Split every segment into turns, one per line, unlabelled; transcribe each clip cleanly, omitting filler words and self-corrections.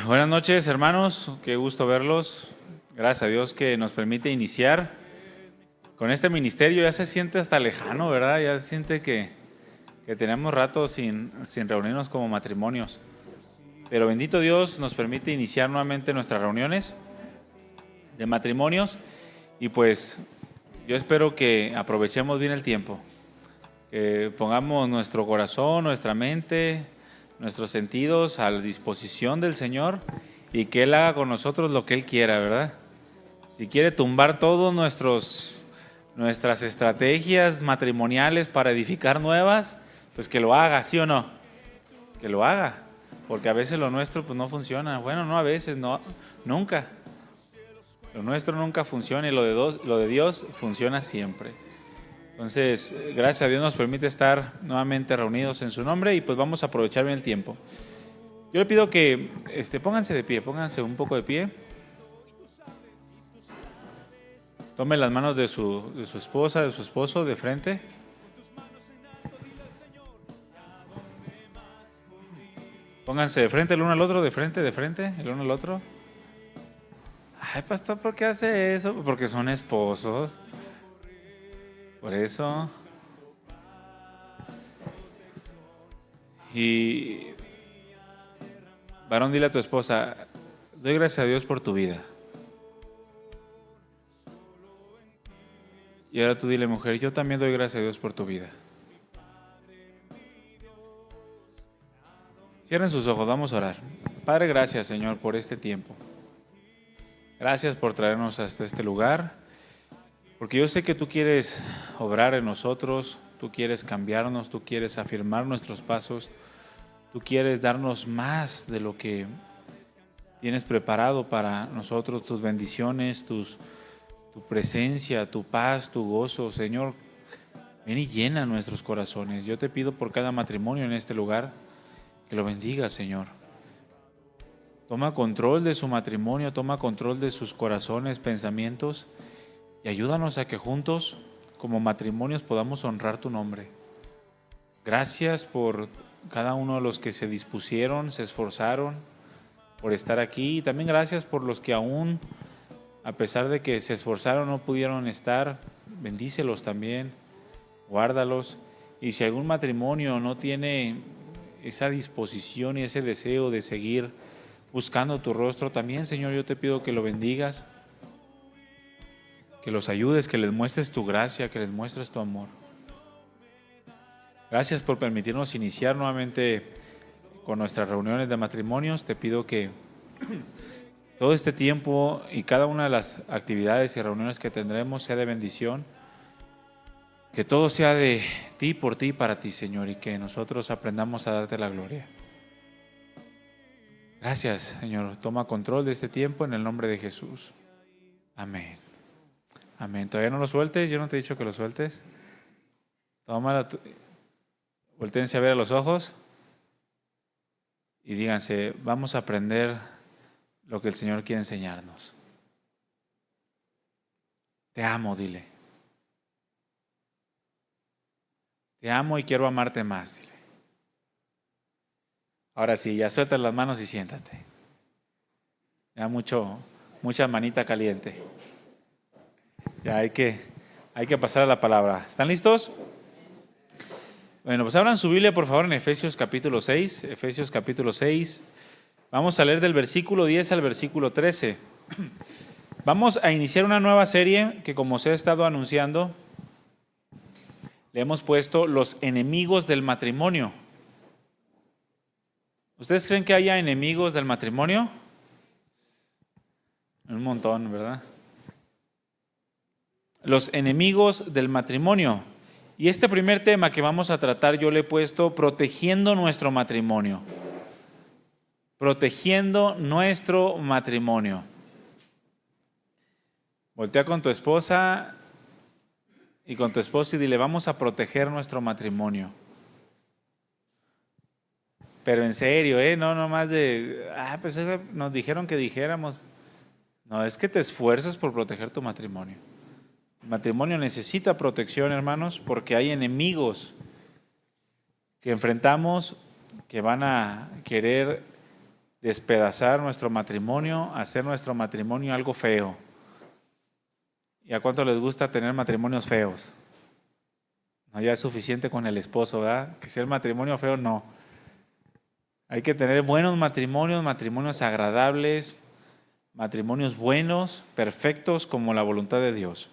Buenas noches, hermanos. Qué gusto verlos. Gracias a Dios que nos permite iniciar con este ministerio. Ya se siente hasta lejano, ¿verdad? Ya se siente que tenemos rato sin reunirnos como matrimonios. Pero bendito Dios nos permite iniciar nuevamente nuestras reuniones de matrimonios. Y pues yo espero que aprovechemos bien el tiempo. Que pongamos nuestro corazón, nuestra mente, nuestros sentidos a la disposición del Señor y que Él haga con nosotros lo que Él quiera, ¿verdad? Si quiere tumbar todas nuestras estrategias matrimoniales para edificar nuevas, pues que lo haga, ¿sí o no? Que lo haga, porque a veces lo nuestro pues no funciona. Bueno, no a veces, no, nunca. Lo nuestro nunca funciona y lo de Dios funciona siempre. Entonces, gracias a Dios nos permite estar nuevamente reunidos en su nombre y pues vamos a aprovechar bien el tiempo. Yo le pido que pónganse de pie, pónganse un poco de pie. Tome las manos de su esposa, de su esposo de frente. Pónganse de frente el uno al otro, de frente, el uno al otro. Ay, pastor, ¿por qué hace eso? Porque son esposos. Por eso. Y varón, dile a tu esposa, doy gracias a Dios por tu vida. Y ahora tú dile, mujer, yo también doy gracias a Dios por tu vida. Cierren sus ojos, vamos a orar. Padre, gracias, Señor, por este tiempo. Gracias por traernos hasta este lugar, porque yo sé que tú quieres obrar en nosotros, tú quieres cambiarnos, tú quieres afirmar nuestros pasos, tú quieres darnos más de lo que tienes preparado para nosotros, tus bendiciones, tu presencia, tu paz, tu gozo. Señor, ven y llena nuestros corazones. Yo te pido por cada matrimonio en este lugar, que lo bendiga, Señor. Toma control de su matrimonio, toma control de sus corazones, pensamientos, y ayúdanos a que juntos, como matrimonios, podamos honrar tu nombre. Gracias por cada uno de los que se dispusieron, se esforzaron por estar aquí, y también gracias por los que aún, a pesar de que se esforzaron, no pudieron estar. Bendícelos también, guárdalos. Y si algún matrimonio no tiene esa disposición y ese deseo de seguir buscando tu rostro, también, Señor, yo te pido que lo bendigas, que los ayudes, que les muestres tu gracia, que les muestres tu amor. Gracias por permitirnos iniciar nuevamente con nuestras reuniones de matrimonios. Te pido que todo este tiempo y cada una de las actividades y reuniones que tendremos sea de bendición, que todo sea de ti, por ti y para ti, Señor, y que nosotros aprendamos a darte la gloria. Gracias, Señor. Toma control de este tiempo en el nombre de Jesús. Amén. Amén. ¿Todavía no lo sueltes? Yo no te he dicho que lo sueltes. Tómala, voltéense a ver a los ojos y díganse, vamos a aprender lo que el Señor quiere enseñarnos. Te amo, dile. Te amo y quiero amarte más, dile. Ahora sí, ya suelta las manos y siéntate. Ya mucha manita caliente. Ya hay que pasar a la palabra. ¿Están listos? Bueno, pues abran su Biblia por favor en Efesios capítulo 6. Efesios capítulo 6. Vamos a leer del versículo 10 al versículo 13. Vamos a iniciar una nueva serie que, como se ha estado anunciando, le hemos puesto Los enemigos del matrimonio. ¿Ustedes creen que haya enemigos del matrimonio? Un montón, ¿verdad? Los enemigos del matrimonio. Y este primer tema que vamos a tratar yo le he puesto protegiendo nuestro matrimonio. Protegiendo nuestro matrimonio. Voltea con tu esposa y con tu esposo y dile, vamos a proteger nuestro matrimonio. Pero en serio, no nomás de, pues nos dijeron que dijéramos. No, es que te esfuerces por proteger tu matrimonio. El matrimonio necesita protección, hermanos, porque hay enemigos que enfrentamos que van a querer despedazar nuestro matrimonio, hacer nuestro matrimonio algo feo. ¿Y a cuánto les gusta tener matrimonios feos? No, ya es suficiente con el esposo, ¿verdad? Que sea el matrimonio feo, no. Hay que tener buenos matrimonios, matrimonios agradables, matrimonios buenos, perfectos, como la voluntad de Dios.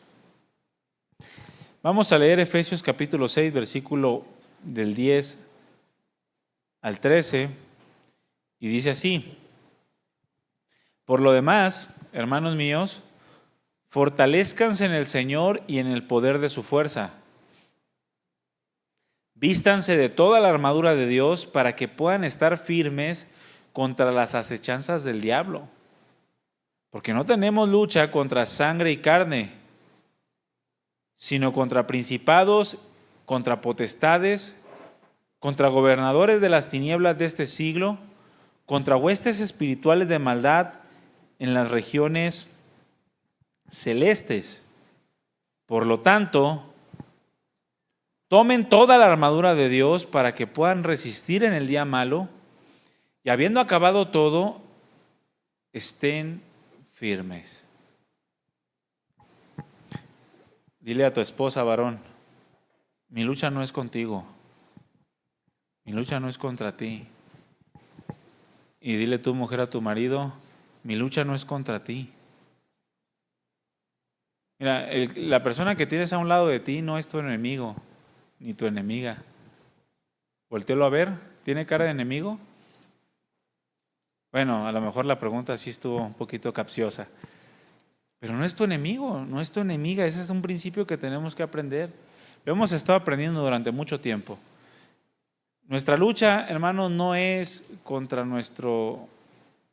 Vamos a leer Efesios capítulo 6, versículo del 10 al 13, y dice así: por lo demás, hermanos míos, fortalezcanse en el Señor y en el poder de su fuerza. Vístanse de toda la armadura de Dios para que puedan estar firmes contra las acechanzas del diablo. Porque no tenemos lucha contra sangre y carne, sino contra principados, contra potestades, contra gobernadores de las tinieblas de este siglo, contra huestes espirituales de maldad en las regiones celestes. Por lo tanto, tomen toda la armadura de Dios para que puedan resistir en el día malo, y habiendo acabado todo, estén firmes. Dile a tu esposa, varón, mi lucha no es contigo, mi lucha no es contra ti. Y dile tú, mujer, a tu marido, mi lucha no es contra ti. Mira, la persona que tienes a un lado de ti no es tu enemigo, ni tu enemiga. Voltéalo a ver, ¿tiene cara de enemigo? Bueno, a lo mejor la pregunta sí estuvo un poquito capciosa. Pero no es tu enemigo, no es tu enemiga. Ese es un principio que tenemos que aprender. Lo hemos estado aprendiendo durante mucho tiempo. Nuestra lucha, hermanos, no es contra nuestra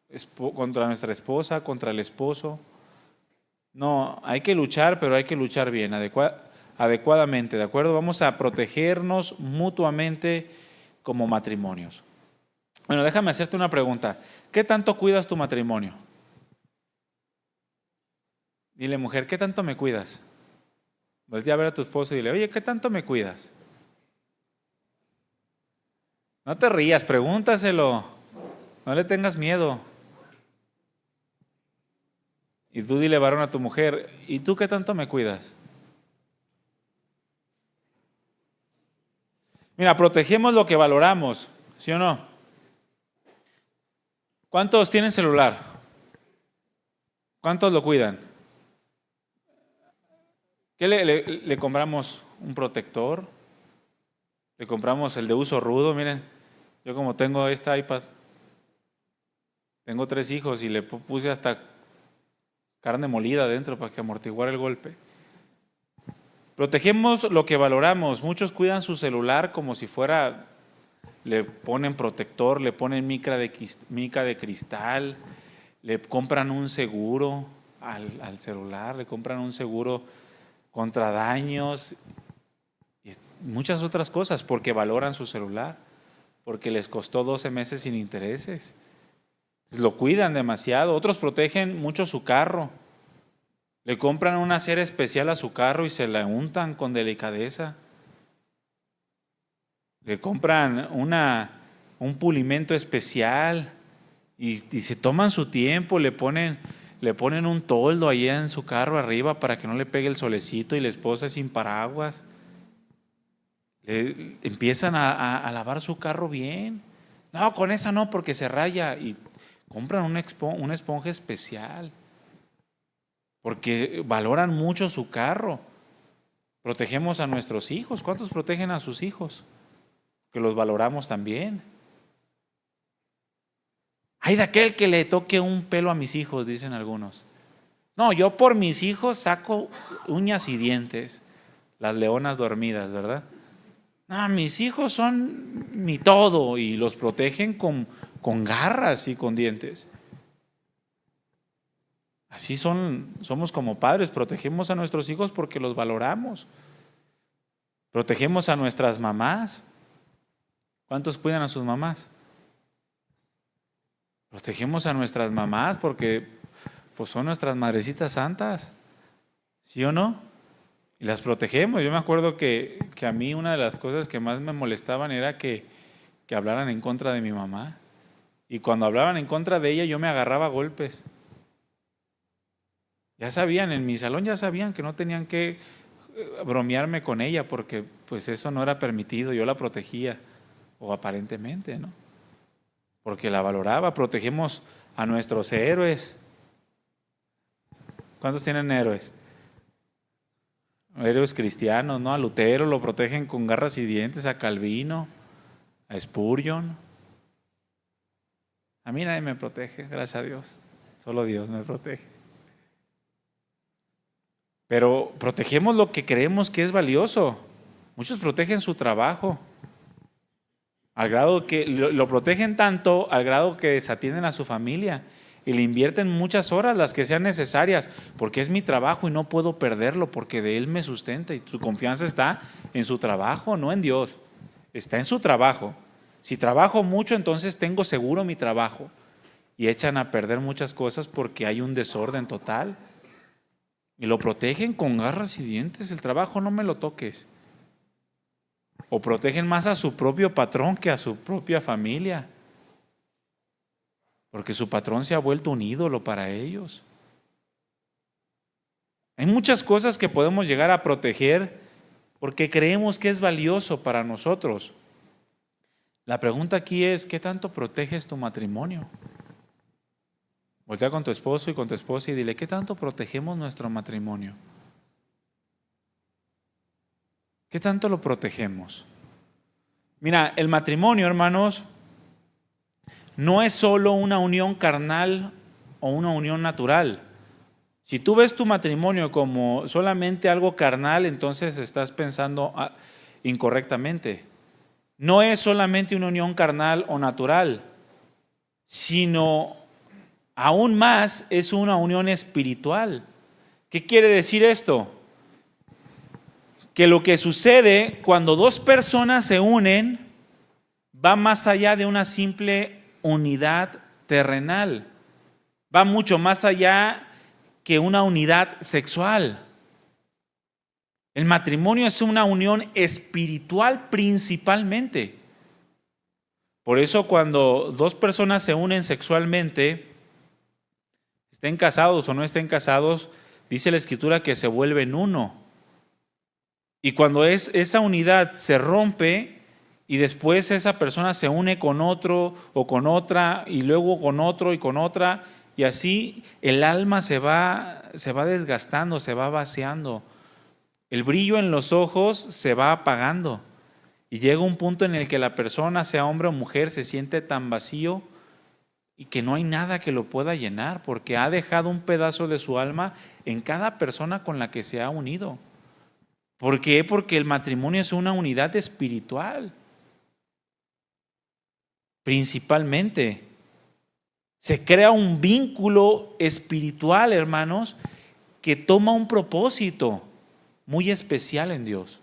esposa, contra el esposo. No, hay que luchar, pero hay que luchar bien, adecuadamente, ¿de acuerdo? Vamos a protegernos mutuamente como matrimonios. Bueno, déjame hacerte una pregunta. ¿Qué tanto cuidas tu matrimonio? Dile, mujer, ¿qué tanto me cuidas? Voltea a ver a tu esposo y dile, oye, ¿qué tanto me cuidas? No te rías, pregúntaselo. No le tengas miedo. Y tú dile, varón, a tu mujer, ¿y tú qué tanto me cuidas? Mira, protegemos lo que valoramos, ¿sí o no? ¿Cuántos tienen celular? ¿Cuántos lo cuidan? ¿Qué le compramos? ¿Un protector? ¿Le compramos el de uso rudo? Miren, yo como tengo esta iPad, tengo 3 hijos y le puse hasta carne molida adentro para que amortiguara el golpe. Protegemos lo que valoramos. Muchos cuidan su celular como si fuera, le ponen protector, le ponen mica de cristal, le compran un seguro al celular, le compran un seguro contra daños y muchas otras cosas porque valoran su celular, porque les costó 12 meses sin intereses. Lo cuidan demasiado. Otros protegen mucho su carro. Le compran una cera especial a su carro y se la untan con delicadeza. Le compran un pulimento especial y se toman su tiempo, le ponen un toldo ahí en su carro arriba para que no le pegue el solecito y la esposa es sin paraguas. Empiezan a lavar su carro bien. No, con esa no porque se raya y compran una esponja especial porque valoran mucho su carro. Protegemos a nuestros hijos. ¿Cuántos protegen a sus hijos? Que los valoramos también. Hay de aquel que le toque un pelo a mis hijos, dicen algunos. No, yo por mis hijos saco uñas y dientes, las leonas dormidas, ¿verdad? No, mis hijos son mi todo y los protegen con garras y con dientes. Así somos como padres, protegemos a nuestros hijos porque los valoramos. Protegemos a nuestras mamás. ¿Cuántos cuidan a sus mamás? Protegemos a nuestras mamás porque pues son nuestras madrecitas santas, ¿sí o no? Y las protegemos. Yo me acuerdo que a mí una de las cosas que más me molestaban era que hablaran en contra de mi mamá. Y cuando hablaban en contra de ella, yo me agarraba a golpes. Ya sabían, en mi salón ya sabían que no tenían que bromearme con ella porque pues eso no era permitido, yo la protegía, o aparentemente, ¿no? Porque la valoraba, protegemos a nuestros héroes. ¿Cuántos tienen héroes? Héroes cristianos, ¿no? A Lutero lo protegen con garras y dientes, a Calvino, a Spurgeon. A mí nadie me protege, gracias a Dios. Solo Dios me protege. Pero protegemos lo que creemos que es valioso. Muchos protegen su trabajo, al grado que lo protegen tanto, al grado que desatienden a su familia y le invierten muchas horas, las que sean necesarias, porque es mi trabajo y no puedo perderlo, porque de él me sustenta y su confianza está en su trabajo, no en Dios. Está en su trabajo. Si trabajo mucho, entonces tengo seguro mi trabajo. Y echan a perder muchas cosas porque hay un desorden total. Y lo protegen con garras y dientes. El trabajo no me lo toques. O protegen más a su propio patrón que a su propia familia. Porque su patrón se ha vuelto un ídolo para ellos. Hay muchas cosas que podemos llegar a proteger porque creemos que es valioso para nosotros. La pregunta aquí es, ¿qué tanto proteges tu matrimonio? Voltea con tu esposo y con tu esposa y dile, ¿qué tanto protegemos nuestro matrimonio? ¿Qué tanto lo protegemos? Mira, el matrimonio, hermanos, no es solo una unión carnal o una unión natural. Si tú ves tu matrimonio como solamente algo carnal, entonces estás pensando incorrectamente. No es solamente una unión carnal o natural, sino aún más es una unión espiritual. ¿Qué quiere decir esto? Que lo que sucede cuando dos personas se unen va más allá de una simple unidad terrenal. Va mucho más allá que una unidad sexual. El matrimonio es una unión espiritual principalmente. Por eso cuando dos personas se unen sexualmente, estén casados o no estén casados, dice la Escritura que se vuelven uno. Y cuando esa unidad se rompe y después esa persona se une con otro o con otra y luego con otro y con otra, y así el alma se va desgastando, se va vaciando. El brillo en los ojos se va apagando y llega un punto en el que la persona, sea hombre o mujer, se siente tan vacío y que no hay nada que lo pueda llenar porque ha dejado un pedazo de su alma en cada persona con la que se ha unido. ¿Por qué? Porque el matrimonio es una unidad espiritual. Principalmente. Se crea un vínculo espiritual, hermanos, que toma un propósito muy especial en Dios.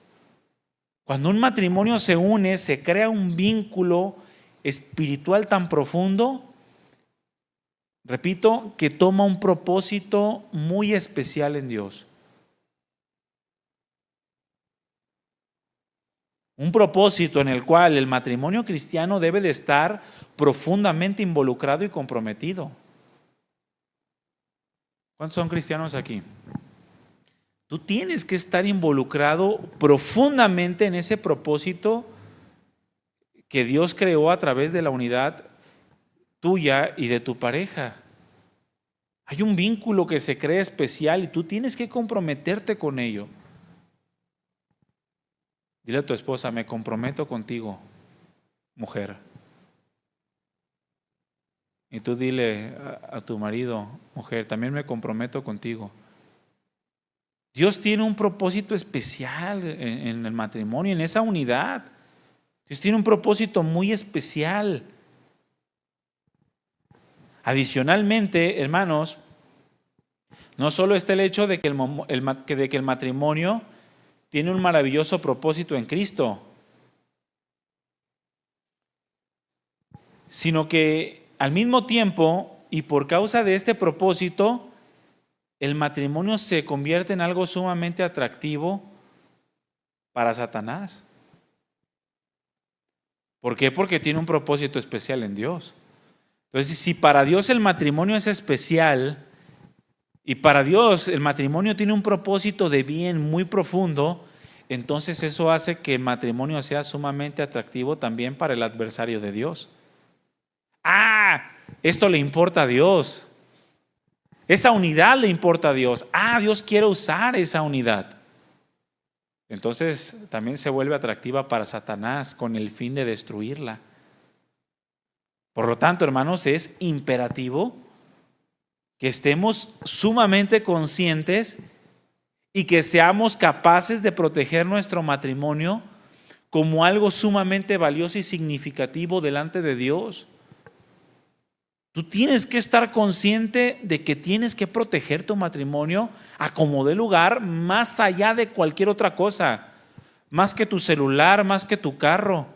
Cuando un matrimonio se une, se crea un vínculo espiritual tan profundo, repito, que toma un propósito muy especial en Dios. Un propósito en el cual el matrimonio cristiano debe de estar profundamente involucrado y comprometido. ¿Cuántos son cristianos aquí? Tú tienes que estar involucrado profundamente en ese propósito que Dios creó a través de la unidad tuya y de tu pareja. Hay un vínculo que se crea especial y tú tienes que comprometerte con ello. Dile a tu esposa, me comprometo contigo, mujer. Y tú dile a tu marido, mujer, también me comprometo contigo. Dios tiene un propósito especial en el matrimonio, en esa unidad. Dios tiene un propósito muy especial. Adicionalmente, hermanos, no solo está el hecho de que el matrimonio tiene un maravilloso propósito en Cristo, sino que al mismo tiempo y por causa de este propósito, el matrimonio se convierte en algo sumamente atractivo para Satanás. ¿Por qué? Porque tiene un propósito especial en Dios. Entonces, si para Dios el matrimonio es especial y para Dios el matrimonio tiene un propósito de bien muy profundo, entonces eso hace que el matrimonio sea sumamente atractivo también para el adversario de Dios. Esto le importa a Dios. Esa unidad le importa a Dios. Dios quiere usar esa unidad. Entonces también se vuelve atractiva para Satanás con el fin de destruirla. Por lo tanto, hermanos, es imperativo que estemos sumamente conscientes y que seamos capaces de proteger nuestro matrimonio como algo sumamente valioso y significativo delante de Dios. Tú tienes que estar consciente de que tienes que proteger tu matrimonio a como dé lugar, más allá de cualquier otra cosa, más que tu celular, más que tu carro,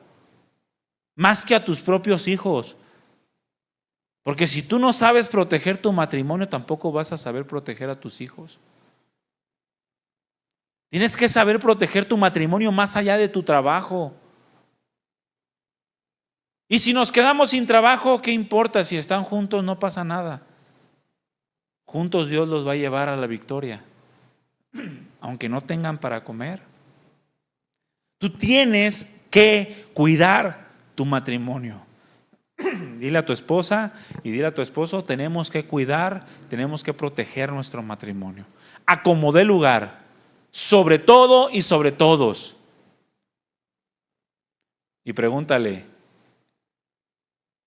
más que a tus propios hijos. Porque si tú no sabes proteger tu matrimonio, tampoco vas a saber proteger a tus hijos. Tienes que saber proteger tu matrimonio más allá de tu trabajo. Y si nos quedamos sin trabajo, ¿qué importa? Si están juntos no pasa nada. Juntos Dios los va a llevar a la victoria, aunque no tengan para comer. Tú tienes que cuidar tu matrimonio. Dile a tu esposa y dile a tu esposo, tenemos que cuidar, tenemos que proteger nuestro matrimonio. A como dé lugar, sobre todo y sobre todos. Y pregúntale,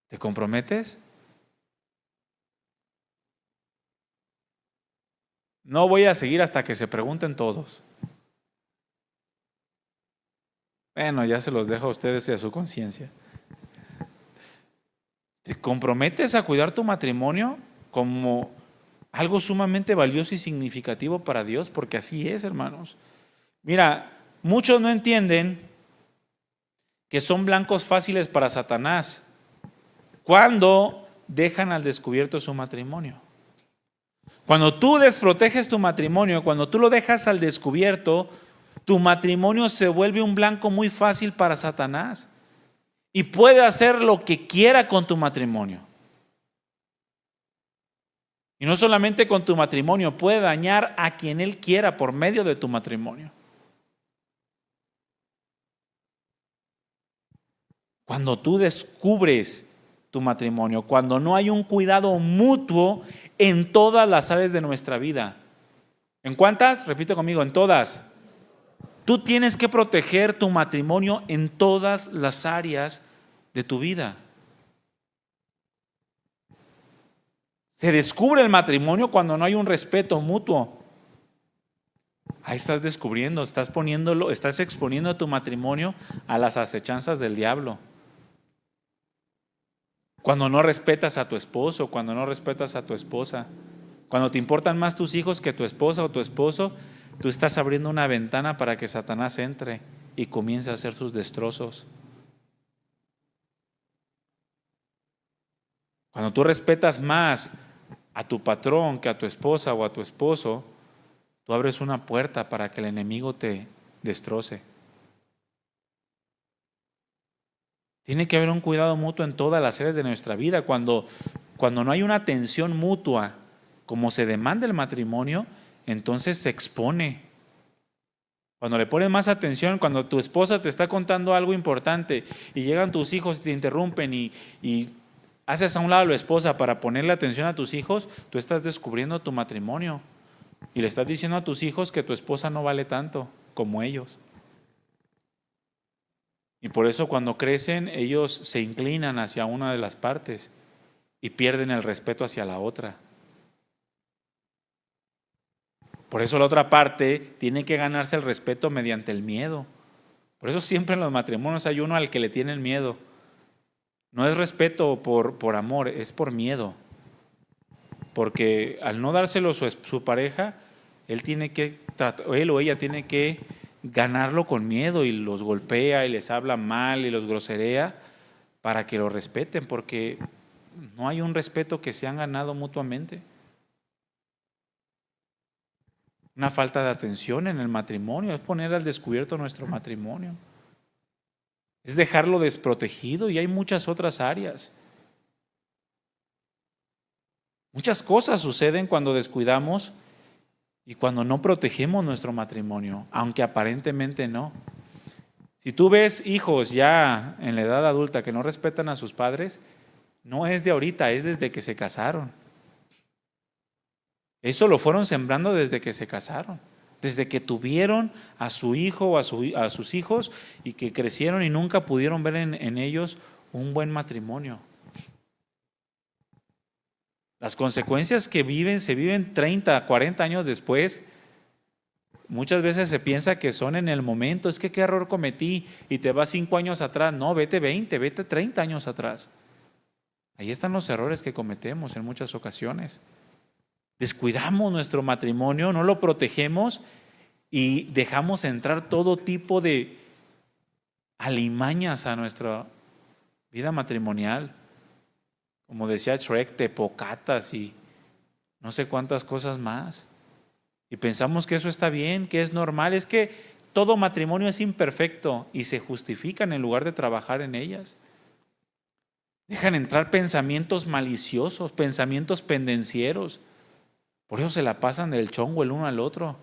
¿te comprometes? No voy a seguir hasta que se pregunten todos. Bueno, ya se los dejo a ustedes y a su conciencia. ¿Te comprometes a cuidar tu matrimonio como algo sumamente valioso y significativo para Dios? Porque así es, hermanos. Mira, muchos no entienden que son blancos fáciles para Satanás cuando dejan al descubierto su matrimonio. Cuando tú desproteges tu matrimonio, cuando tú lo dejas al descubierto, tu matrimonio se vuelve un blanco muy fácil para Satanás. Y puede hacer lo que quiera con tu matrimonio. Y no solamente con tu matrimonio, puede dañar a quien él quiera por medio de tu matrimonio. Cuando tú descubres tu matrimonio, cuando no hay un cuidado mutuo en todas las áreas de nuestra vida. ¿En cuántas? Repite conmigo, en todas. Tú tienes que proteger tu matrimonio en todas las áreas de tu vida. Se descubre el matrimonio cuando no hay un respeto mutuo. Ahí estás descubriendo, estás exponiendo a tu matrimonio a las acechanzas del diablo. Cuando no respetas a tu esposo, cuando no respetas a tu esposa, cuando te importan más tus hijos que tu esposa o tu esposo, tú estás abriendo una ventana para que Satanás entre y comience a hacer sus destrozos. Cuando tú respetas más a tu patrón que a tu esposa o a tu esposo, tú abres una puerta para que el enemigo te destroce. Tiene que haber un cuidado mutuo en todas las áreas de nuestra vida. Cuando no hay una atención mutua, como se demanda el matrimonio, entonces se expone. Cuando le pones más atención, cuando tu esposa te está contando algo importante y llegan tus hijos y te interrumpen y haces a un lado a la esposa para ponerle atención a tus hijos, tú estás descubriendo tu matrimonio y le estás diciendo a tus hijos que tu esposa no vale tanto como ellos. Y por eso cuando crecen, ellos se inclinan hacia una de las partes y pierden el respeto hacia la otra. Por eso la otra parte tiene que ganarse el respeto mediante el miedo. Por eso siempre en los matrimonios hay uno al que le tienen miedo. No es respeto por amor, es por miedo. Porque al no dárselo su pareja, él o ella tiene que ganarlo con miedo y los golpea y les habla mal y los groserea para que lo respeten, porque no hay un respeto que se han ganado mutuamente. Una falta de atención en el matrimonio es poner al descubierto nuestro matrimonio. Es dejarlo desprotegido y hay muchas otras áreas. Muchas cosas suceden cuando descuidamos y cuando no protegemos nuestro matrimonio, aunque aparentemente no. Si tú ves hijos ya en la edad adulta que no respetan a sus padres, no es de ahorita, es desde que se casaron. Eso lo fueron sembrando desde que se casaron, desde que tuvieron a su hijo o a sus hijos y que crecieron y nunca pudieron ver en ellos un buen matrimonio. Las consecuencias que se viven 30, 40 años después, muchas veces se piensa que son en el momento. Es que qué error cometí y te vas 5 años atrás. No, vete 20, vete 30 años atrás. Ahí están los errores que cometemos en muchas ocasiones. Descuidamos nuestro matrimonio, no lo protegemos y dejamos entrar todo tipo de alimañas a nuestra vida matrimonial. Como decía Shrek, tepocatas y no sé cuántas cosas más. Y pensamos que eso está bien, que es normal. Es que todo matrimonio es imperfecto y se justifican en lugar de trabajar en ellas. Dejan entrar pensamientos maliciosos, pensamientos pendencieros. Por eso se la pasan del chongo el uno al otro.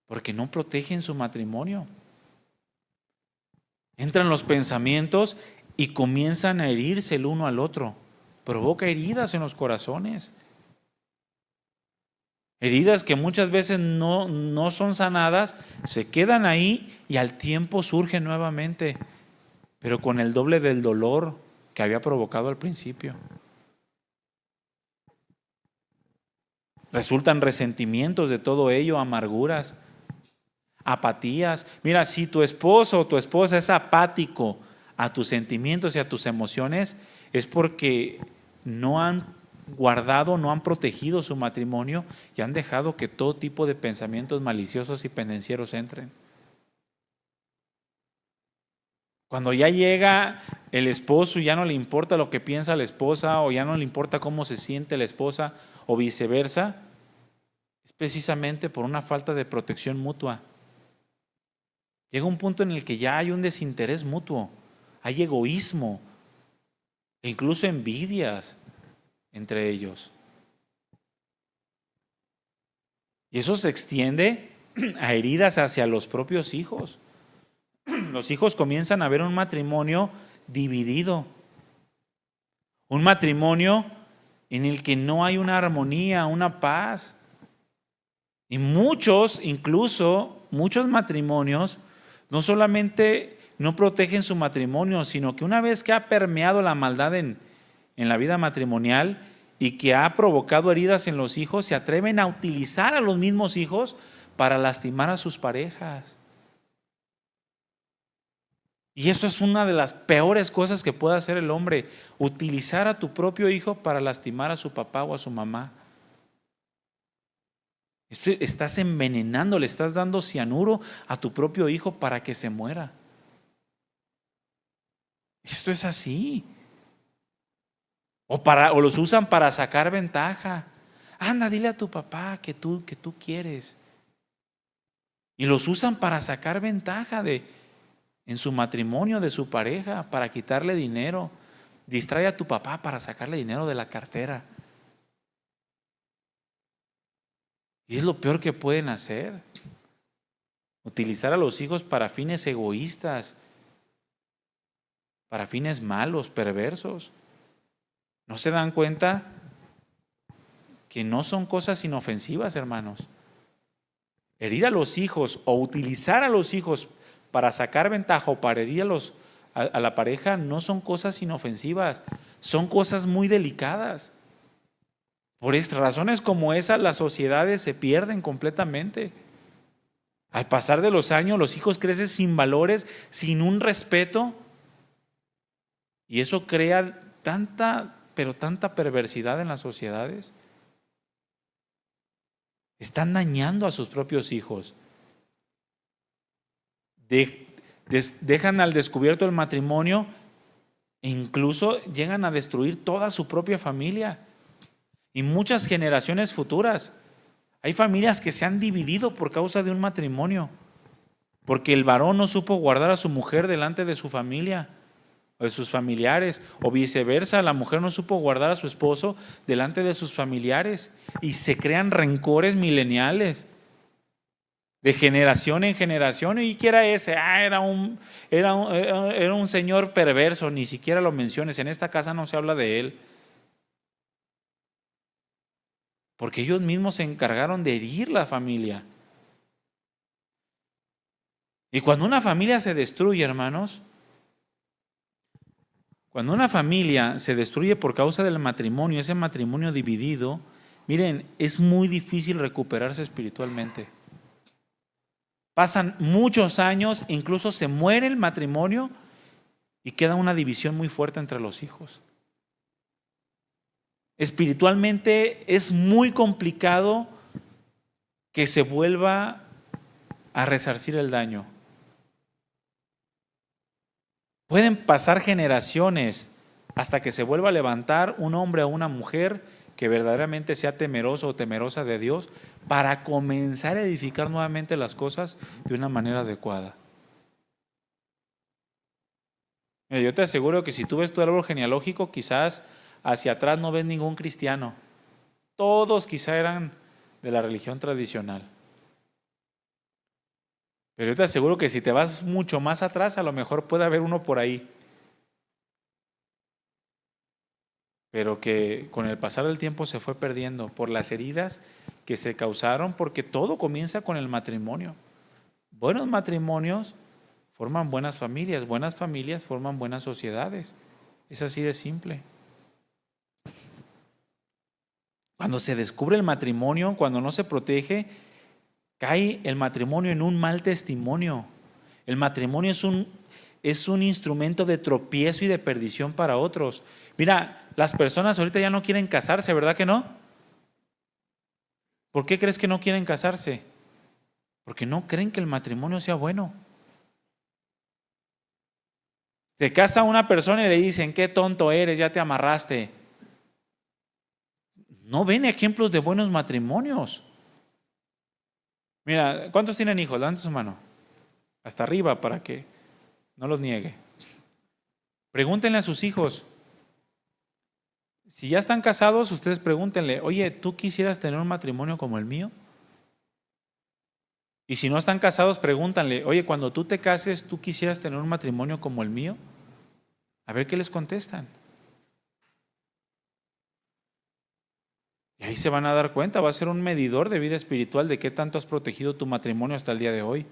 Porque no protegen su matrimonio. Entran los pensamientos y comienzan a herirse el uno al otro. Provoca heridas en los corazones. Heridas que muchas veces no son sanadas, se quedan ahí y al tiempo surgen nuevamente, pero con el doble del dolor que había provocado al principio. Resultan resentimientos de todo ello, amarguras, apatías. Mira, si tu esposo o tu esposa es apático a tus sentimientos y a tus emociones, es porque no han guardado, no han protegido su matrimonio y han dejado que todo tipo de pensamientos maliciosos y pendencieros entren. Cuando ya llega el esposo y ya no le importa lo que piensa la esposa o ya no le importa cómo se siente la esposa o viceversa, es precisamente por una falta de protección mutua. Llega un punto en el que ya hay un desinterés mutuo, hay egoísmo e incluso envidias entre ellos. Y eso se extiende a heridas hacia los propios hijos. Los hijos comienzan a ver un matrimonio dividido, un matrimonio en el que no hay una armonía, una paz. Y muchos matrimonios no solamente no protegen su matrimonio, sino que una vez que ha permeado la maldad en la vida matrimonial y que ha provocado heridas en los hijos, se atreven a utilizar a los mismos hijos para lastimar a sus parejas. Y eso es una de las peores cosas que puede hacer el hombre, utilizar a tu propio hijo para lastimar a su papá o a su mamá. Estás envenenando, le estás dando cianuro a tu propio hijo para que se muera. Esto es así. O los usan para sacar ventaja. Anda, dile a tu papá que tú quieres. Y los usan para sacar ventaja en su matrimonio, de su pareja, para quitarle dinero. Distrae a tu papá para sacarle dinero de la cartera. Y es lo peor que pueden hacer. Utilizar a los hijos para fines egoístas, para fines malos, perversos. ¿No se dan cuenta que no son cosas inofensivas, hermanos? Herir a los hijos o utilizar a los hijos para sacar ventaja o para herir a la pareja no son cosas inofensivas, son cosas muy delicadas. Por razones como esas, las sociedades se pierden completamente. Al pasar de los años, los hijos crecen sin valores, sin un respeto, y eso crea tanta perversidad en las sociedades. Están dañando a sus propios hijos. Dejan al descubierto el matrimonio e incluso llegan a destruir toda su propia familia y muchas generaciones futuras. Hay familias que se han dividido por causa de un matrimonio, porque el varón no supo guardar a su mujer delante de su familia. o de sus familiares, o viceversa, la mujer no supo guardar a su esposo delante de sus familiares y se crean rencores mileniales de generación en generación. ¿Y qué era ese? Era un señor perverso, ni siquiera lo menciones, en esta casa no se habla de él. Porque ellos mismos se encargaron de herir la familia. Y cuando una familia se destruye, hermanos, cuando una familia se destruye por causa del matrimonio, ese matrimonio dividido, miren, es muy difícil recuperarse espiritualmente. Pasan muchos años, incluso se muere el matrimonio y queda una división muy fuerte entre los hijos. Espiritualmente es muy complicado que se vuelva a resarcir el daño. Pueden pasar generaciones hasta que se vuelva a levantar un hombre o una mujer que verdaderamente sea temeroso o temerosa de Dios para comenzar a edificar nuevamente las cosas de una manera adecuada. Mira, yo te aseguro que si tú ves tu árbol genealógico, quizás hacia atrás no ves ningún cristiano. Todos quizá eran de la religión tradicional. Pero yo te aseguro que si te vas mucho más atrás, a lo mejor puede haber uno por ahí. Pero que con el pasar del tiempo se fue perdiendo por las heridas que se causaron, porque todo comienza con el matrimonio. Buenos matrimonios forman buenas familias forman buenas sociedades. Es así de simple. Cuando se descubre el matrimonio, cuando no se protege, cae el matrimonio en un mal testimonio. El matrimonio es un instrumento de tropiezo y de perdición para otros. Mira, las personas ahorita ya no quieren casarse, ¿verdad que no? ¿Por qué crees que no quieren casarse? Porque no creen que el matrimonio sea bueno. Se casa una persona y le dicen, qué tonto eres, ya te amarraste. No ven ejemplos de buenos matrimonios. Mira, ¿cuántos tienen hijos? Levanten su mano. Hasta arriba para que no los niegue. Pregúntenle a sus hijos. Si ya están casados, ustedes pregúntenle, oye, ¿tú quisieras tener un matrimonio como el mío? Y si no están casados, pregúntenle, oye, cuando tú te cases, ¿tú quisieras tener un matrimonio como el mío? A ver qué les contestan. Y ahí se van a dar cuenta, va a ser un medidor de vida espiritual de qué tanto has protegido tu matrimonio hasta el día de hoy.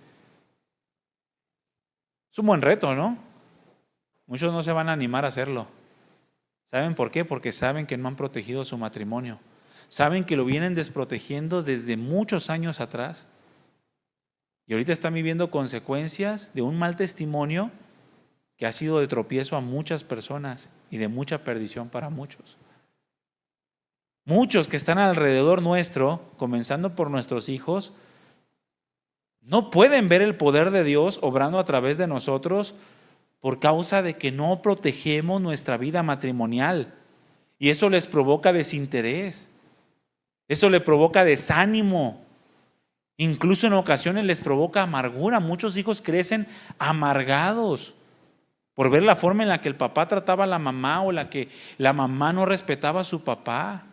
Es un buen reto, ¿no? Muchos no se van a animar a hacerlo. ¿Saben por qué? Porque saben que no han protegido su matrimonio. Saben que lo vienen desprotegiendo desde muchos años atrás. Y ahorita están viviendo consecuencias de un mal testimonio que ha sido de tropiezo a muchas personas y de mucha perdición para muchos. Muchos que están alrededor nuestro, comenzando por nuestros hijos, no pueden ver el poder de Dios obrando a través de nosotros por causa de que no protegemos nuestra vida matrimonial. Y eso les provoca desinterés. Eso les provoca desánimo. Incluso en ocasiones les provoca amargura. Muchos hijos crecen amargados por ver la forma en la que el papá trataba a la mamá o la que la mamá no respetaba a su papá.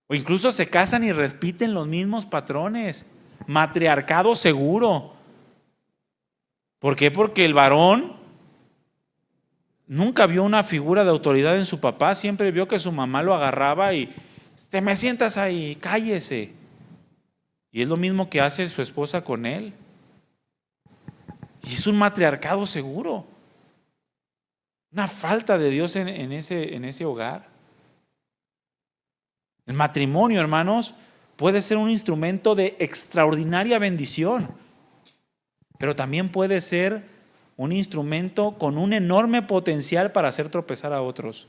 O incluso se casan y repiten los mismos patrones. Matriarcado seguro. ¿Por qué? Porque el varón nunca vio una figura de autoridad en su papá, siempre vio que su mamá lo agarraba y te me sientas ahí, cállese. Y es lo mismo que hace su esposa con él. Y es un matriarcado seguro. Una falta de Dios en ese hogar. El matrimonio, hermanos, puede ser un instrumento de extraordinaria bendición, pero también puede ser un instrumento con un enorme potencial para hacer tropezar a otros.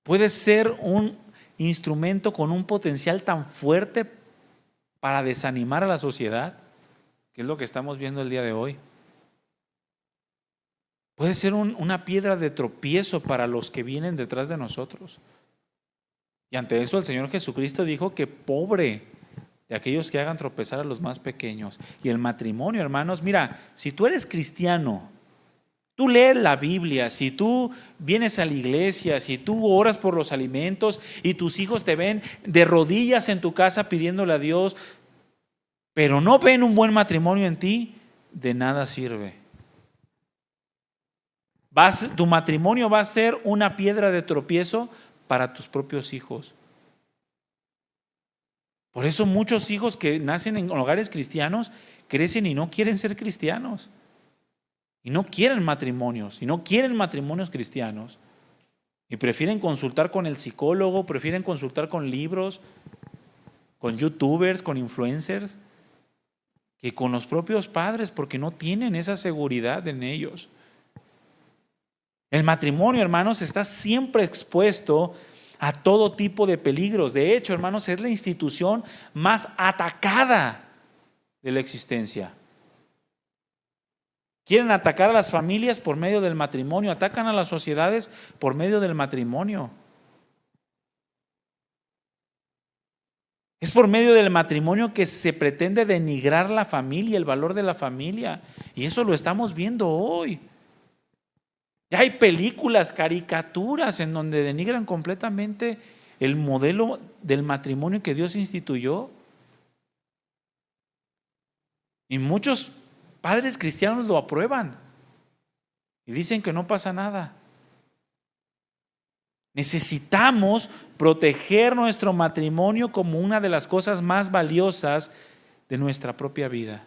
Puede ser un instrumento con un potencial tan fuerte para desanimar a la sociedad, que es lo que estamos viendo el día de hoy. Puede ser una piedra de tropiezo para los que vienen detrás de nosotros. Y ante eso el Señor Jesucristo dijo que pobre de aquellos que hagan tropezar a los más pequeños. Y el matrimonio, hermanos, mira, si tú eres cristiano, tú lees la Biblia, si tú vienes a la iglesia, si tú oras por los alimentos y tus hijos te ven de rodillas en tu casa pidiéndole a Dios, pero no ven un buen matrimonio en ti, de nada sirve. Tu matrimonio va a ser una piedra de tropiezo para tus propios hijos. Por eso muchos hijos que nacen en hogares cristianos crecen y no quieren ser cristianos. Y no quieren matrimonios, y no quieren matrimonios cristianos. Y prefieren consultar con el psicólogo, prefieren consultar con libros, con youtubers, con influencers, que con los propios padres, porque no tienen esa seguridad en ellos. El matrimonio, hermanos, está siempre expuesto a todo tipo de peligros. De hecho, hermanos, es la institución más atacada de la existencia. Quieren atacar a las familias por medio del matrimonio, atacan a las sociedades por medio del matrimonio. Es por medio del matrimonio que se pretende denigrar la familia, el valor de la familia. Y eso lo estamos viendo hoy. Ya hay películas, caricaturas en donde denigran completamente el modelo del matrimonio que Dios instituyó. Y muchos padres cristianos lo aprueban y dicen que no pasa nada. Necesitamos proteger nuestro matrimonio como una de las cosas más valiosas de nuestra propia vida.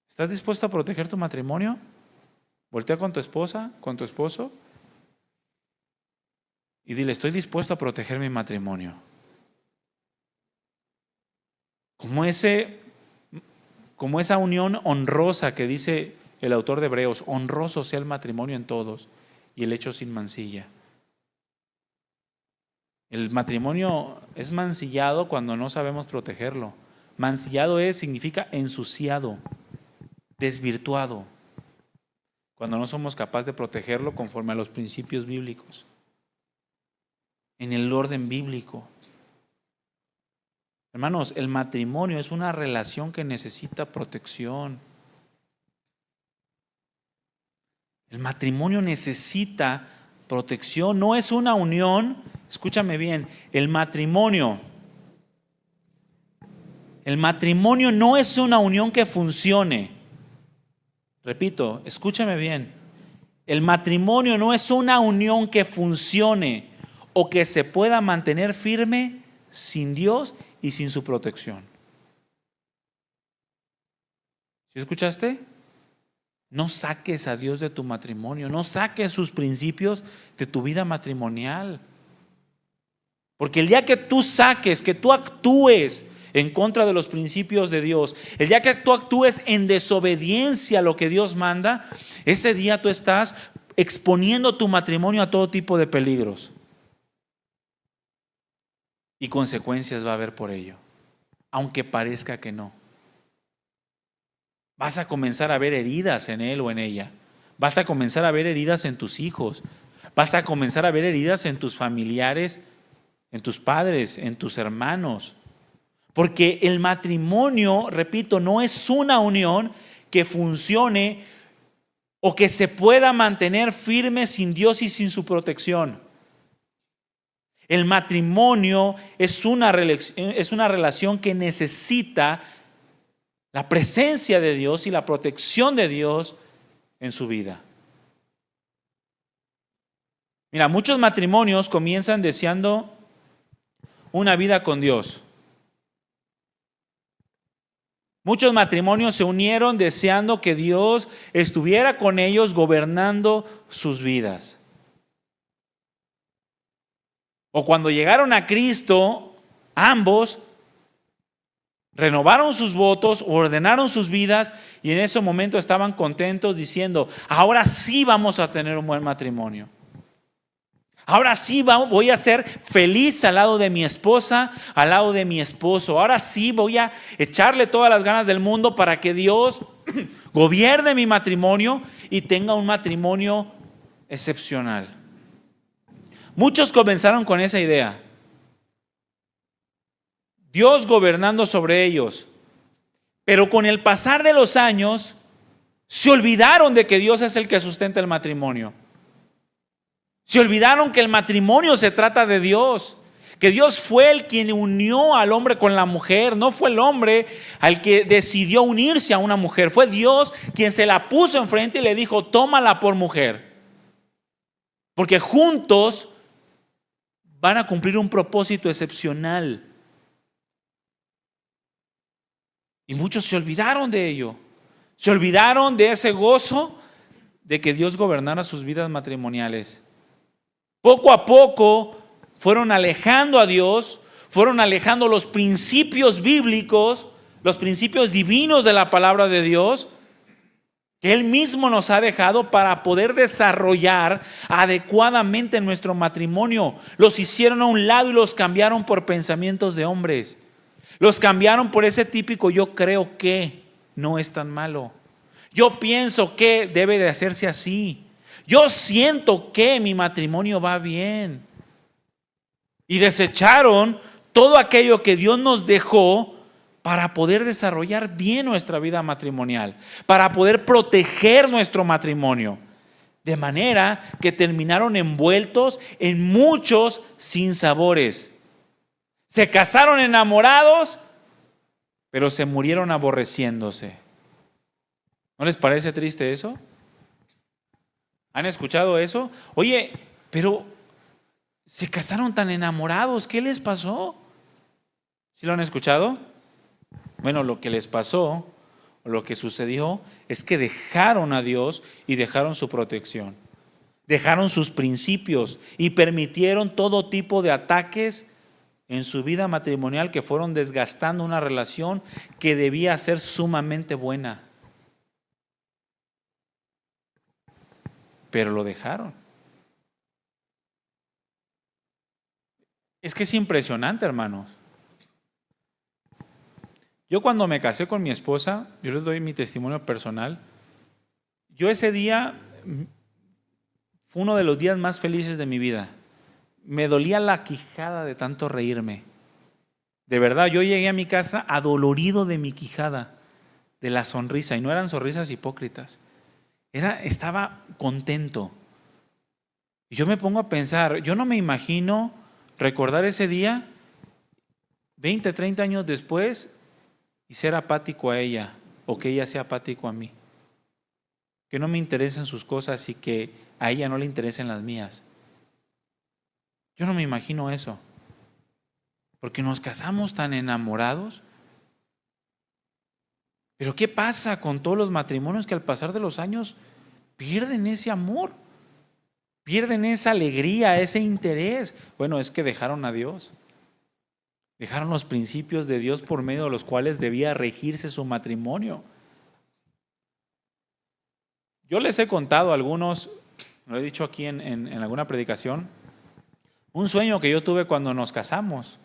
¿Estás dispuesto a proteger tu matrimonio? Voltea con tu esposa, con tu esposo y dile: estoy dispuesto a proteger mi matrimonio. Como esa unión honrosa que dice el autor de Hebreos: honroso sea el matrimonio en todos y el hecho sin mancilla. El matrimonio es mancillado cuando no sabemos protegerlo. Mancillado significa ensuciado, desvirtuado, cuando no somos capaces de protegerlo conforme a los principios bíblicos, en el orden bíblico. Hermanos, el matrimonio es una relación que necesita protección. El matrimonio necesita protección, no es una unión. Escúchame bien, el matrimonio no es una unión que funcione. Repito, escúchame bien. El matrimonio no es una unión que funcione o que se pueda mantener firme sin Dios y sin su protección. ¿Sí escuchaste? No saques a Dios de tu matrimonio, no saques sus principios de tu vida matrimonial. Porque el día que tú saques, que tú actúes en contra de los principios de Dios, el día que tú actúes en desobediencia a lo que Dios manda, ese día tú estás exponiendo tu matrimonio a todo tipo de peligros. Y consecuencias va a haber por ello, aunque parezca que no. Vas a comenzar a ver heridas en él o en ella. Vas a comenzar a ver heridas en tus hijos. Vas a comenzar a ver heridas en tus familiares, en tus padres, en tus hermanos. Porque el matrimonio, repito, no es una unión que funcione o que se pueda mantener firme sin Dios y sin su protección. El matrimonio es una relación que necesita la presencia de Dios y la protección de Dios en su vida. Mira, muchos matrimonios comienzan deseando una vida con Dios. Muchos matrimonios se unieron deseando que Dios estuviera con ellos gobernando sus vidas. O cuando llegaron a Cristo, ambos renovaron sus votos, ordenaron sus vidas y en ese momento estaban contentos diciendo: ahora sí vamos a tener un buen matrimonio. Ahora sí voy a ser feliz al lado de mi esposa, al lado de mi esposo. Ahora sí voy a echarle todas las ganas del mundo para que Dios gobierne mi matrimonio y tenga un matrimonio excepcional. Muchos comenzaron con esa idea. Dios gobernando sobre ellos. Pero con el pasar de los años, se olvidaron de que Dios es el que sustenta el matrimonio. Se olvidaron que el matrimonio se trata de Dios, que Dios fue el quien unió al hombre con la mujer. No fue el hombre al que decidió unirse a una mujer, fue Dios quien se la puso enfrente y le dijo: tómala por mujer, porque juntos van a cumplir un propósito excepcional. Y muchos se olvidaron de ello, se olvidaron de ese gozo de que Dios gobernara sus vidas matrimoniales. Poco a poco fueron alejando a Dios, fueron alejando los principios bíblicos, los principios divinos de la palabra de Dios, que Él mismo nos ha dejado para poder desarrollar adecuadamente nuestro matrimonio. Los hicieron a un lado y los cambiaron por pensamientos de hombres. Los cambiaron por ese típico yo creo que no es tan malo. Yo pienso que debe de hacerse así. Yo siento que mi matrimonio va bien. Y desecharon todo aquello que Dios nos dejó para poder desarrollar bien nuestra vida matrimonial, para poder proteger nuestro matrimonio. De manera que terminaron envueltos en muchos sinsabores. Se casaron enamorados, pero se murieron aborreciéndose. ¿No les parece triste eso? ¿Han escuchado eso? Oye, pero se casaron tan enamorados, ¿qué les pasó? ¿Sí lo han escuchado? Bueno, lo que les pasó, o lo que sucedió, es que dejaron a Dios y dejaron su protección. Dejaron sus principios y permitieron todo tipo de ataques en su vida matrimonial que fueron desgastando una relación que debía ser sumamente buena. Pero lo dejaron. Es que es impresionante, hermanos. Yo cuando me casé con mi esposa, yo les doy mi testimonio personal, yo ese día fue uno de los días más felices de mi vida. Me dolía la quijada de tanto reírme. De verdad, yo llegué a mi casa adolorido de mi quijada, de la sonrisa, y no eran sonrisas hipócritas. Estaba contento. Y yo me pongo a pensar, yo no me imagino recordar ese día 20, 30 años después y ser apático a ella, o que ella sea apático a mí. Que no me interesen sus cosas y que a ella no le interesen las mías. Yo no me imagino eso, porque nos casamos tan enamorados. Pero ¿qué pasa con todos los matrimonios que al pasar de los años pierden ese amor? Pierden esa alegría, ese interés. Bueno, es que dejaron a Dios. Dejaron los principios de Dios por medio de los cuales debía regirse su matrimonio. Yo les he contado a algunos, lo he dicho aquí en alguna predicación, un sueño que yo tuve cuando nos casamos.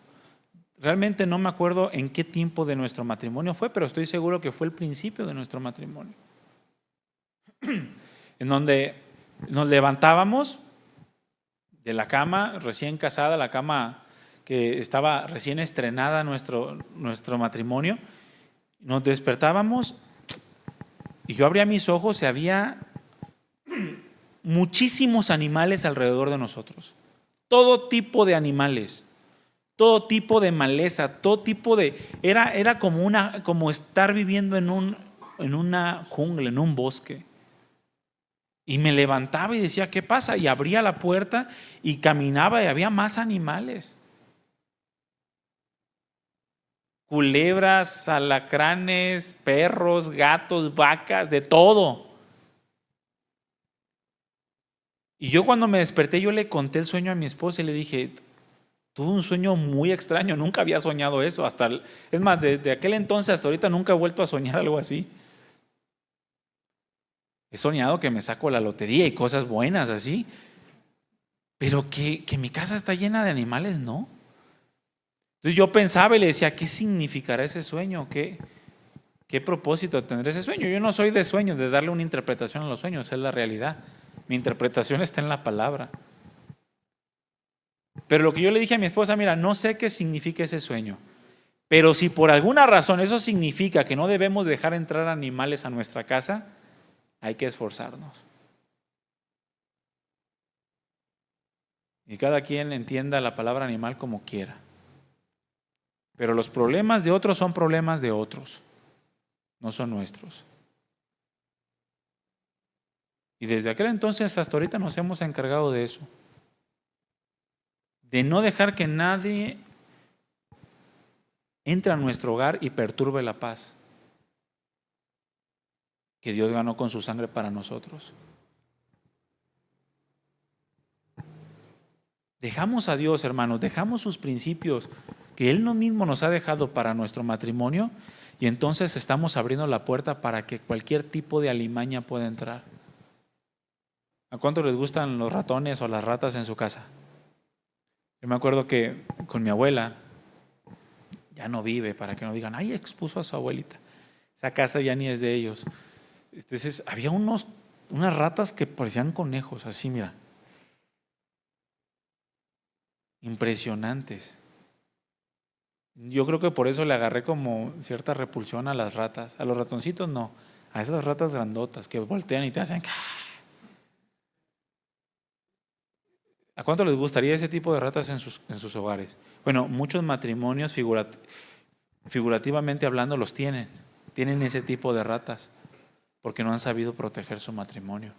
Realmente no me acuerdo en qué tiempo de nuestro matrimonio fue, pero estoy seguro que fue el principio de nuestro matrimonio. En donde nos levantábamos de la cama recién casada, la cama que estaba recién estrenada nuestro matrimonio. Nos despertábamos y yo abría mis ojos y había muchísimos animales alrededor de nosotros. Todo tipo de animales, todo tipo de maleza, todo tipo de... Era como estar viviendo en una jungla, en un bosque. Y me levantaba y decía, ¿qué pasa? Y abría la puerta y caminaba y había más animales. Culebras, alacranes, perros, gatos, vacas, de todo. Y yo cuando me desperté, yo le conté el sueño a mi esposa y le dije, tuve un sueño muy extraño, nunca había soñado eso. Es más, desde aquel entonces hasta ahorita nunca he vuelto a soñar algo así. He soñado que me saco la lotería y cosas buenas así, pero que mi casa está llena de animales, no. Entonces yo pensaba y le decía, ¿qué significará ese sueño? ¿Qué propósito tendrá ese sueño? Yo no soy de sueños, de darle una interpretación a los sueños, es la realidad. Mi interpretación está en la palabra. Pero lo que yo le dije a mi esposa, mira, no sé qué significa ese sueño, Pero si por alguna razón eso significa que no debemos dejar entrar animales a nuestra casa, hay que esforzarnos. Y cada quien entienda la palabra animal como quiera. Pero los problemas de otros son problemas de otros, no son nuestros. Y desde aquel entonces hasta ahorita nos hemos encargado de eso. De no dejar que nadie entre a nuestro hogar y perturbe la paz que Dios ganó con su sangre para nosotros. Dejamos a Dios, hermanos, dejamos sus principios que Él mismo nos ha dejado para nuestro matrimonio y entonces estamos abriendo la puerta para que cualquier tipo de alimaña pueda entrar. ¿A cuánto les gustan los ratones o las ratas en su casa? Yo me acuerdo que con mi abuela, ya no vive, para que no digan, ay, expuso a su abuelita. Esa casa ya ni es de ellos. Entonces, había unas ratas que parecían conejos, así, mira. Impresionantes. Yo creo que por eso le agarré como cierta repulsión a las ratas. A los ratoncitos no, a esas ratas grandotas que voltean y te hacen... ¿A cuánto les gustaría ese tipo de ratas en sus hogares? Bueno, muchos matrimonios figurativamente hablando los tienen ese tipo de ratas porque no han sabido proteger su matrimonio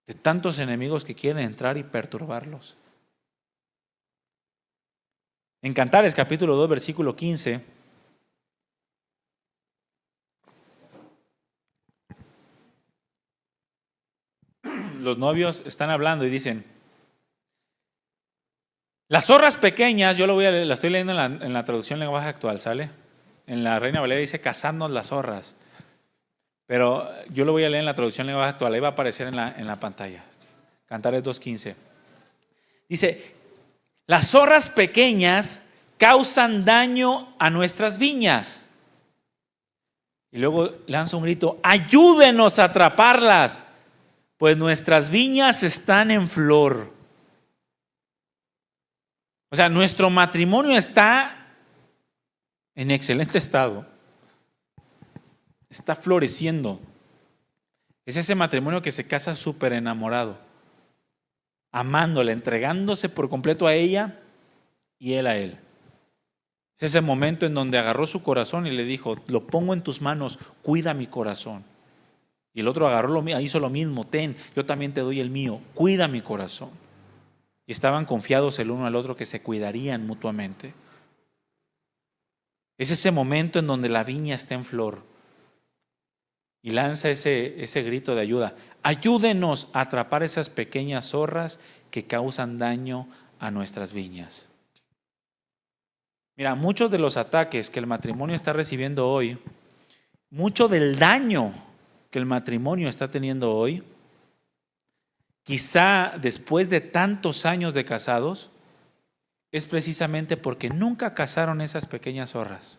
de tantos enemigos que quieren entrar y perturbarlos. En Cantares capítulo 2 versículo 15 los novios están hablando y dicen, las zorras pequeñas, yo la estoy leyendo en la traducción lenguaje actual, ¿sale? En la Reina Valera dice, cazadnos las zorras. Pero yo lo voy a leer en la traducción lenguaje actual, ahí va a aparecer en la pantalla. Cantares 2.15. Dice, las zorras pequeñas causan daño a nuestras viñas. Y luego lanza un grito, ayúdenos a atraparlas, pues nuestras viñas están en flor. O sea, nuestro matrimonio está en excelente estado. Está floreciendo. Es ese matrimonio que se casa súper enamorado, amándola, entregándose por completo a ella y él a él. Es ese momento en donde agarró su corazón y le dijo, lo pongo en tus manos, cuida mi corazón. Y el otro hizo lo mismo, ten, yo también te doy el mío, cuida mi corazón. Y estaban confiados el uno al otro que se cuidarían mutuamente. Es ese momento en donde la viña está en flor. Y lanza ese grito de ayuda. Ayúdenos a atrapar esas pequeñas zorras que causan daño a nuestras viñas. Mira, muchos de los ataques que el matrimonio está recibiendo hoy, mucho del daño que el matrimonio está teniendo hoy, quizá después de tantos años de casados, es precisamente porque nunca cazaron esas pequeñas zorras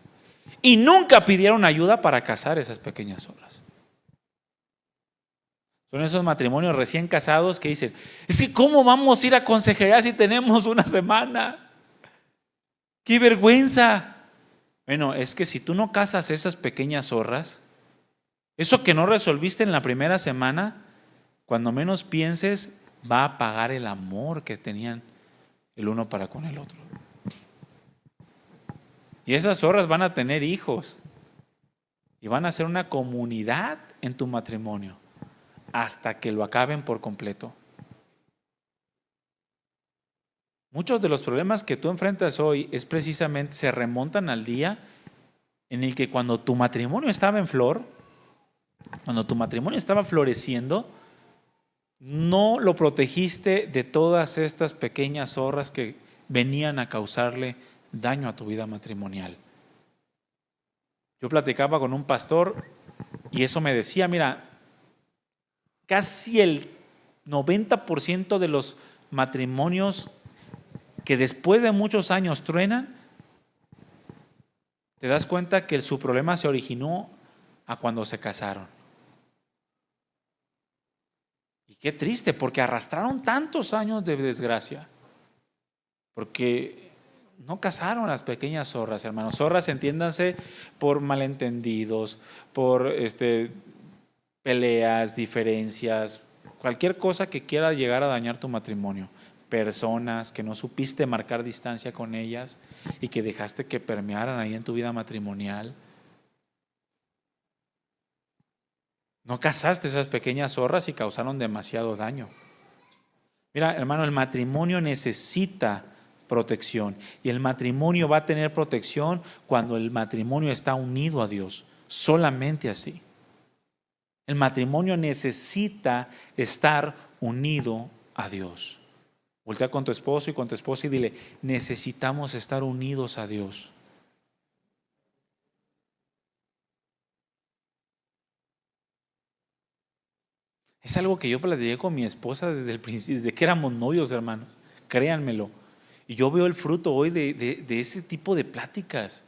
y nunca pidieron ayuda para cazar esas pequeñas zorras. Son esos matrimonios recién casados que dicen, es que ¿cómo vamos a ir a consejería si tenemos una semana? ¡Qué vergüenza! Bueno, es que si tú no cazas esas pequeñas zorras, eso que no resolviste en la primera semana, cuando menos pienses, va a apagar el amor que tenían el uno para con el otro. Y esas zorras van a tener hijos y van a ser una comunidad en tu matrimonio hasta que lo acaben por completo. Muchos de los problemas que tú enfrentas hoy se remontan al día en el que cuando tu matrimonio estaba en flor, cuando tu matrimonio estaba floreciendo, no lo protegiste de todas estas pequeñas zorras que venían a causarle daño a tu vida matrimonial. Yo platicaba con un pastor y eso me decía, mira, casi el 90% de los matrimonios que después de muchos años truenan, te das cuenta que su problema se originó a cuando se casaron. Y qué triste, porque arrastraron tantos años de desgracia. Porque No casaron las pequeñas zorras, hermanos. Zorras, entiéndanse, por malentendidos, por peleas, diferencias, cualquier cosa que quiera llegar a dañar tu matrimonio. Personas que no supiste marcar distancia con ellas y que dejaste que permearan ahí en tu vida matrimonial. No casaste esas pequeñas zorras y causaron demasiado daño. Mira, hermano, el matrimonio necesita protección y el matrimonio va a tener protección cuando el matrimonio está unido a Dios. Solamente así. El matrimonio necesita estar unido a Dios. Voltea con tu esposo y con tu esposa y dile, necesitamos estar unidos a Dios. Es algo que yo platiqué con mi esposa desde el principio, desde que éramos novios, hermanos. Créanmelo. Y yo veo el fruto hoy de ese tipo de pláticas.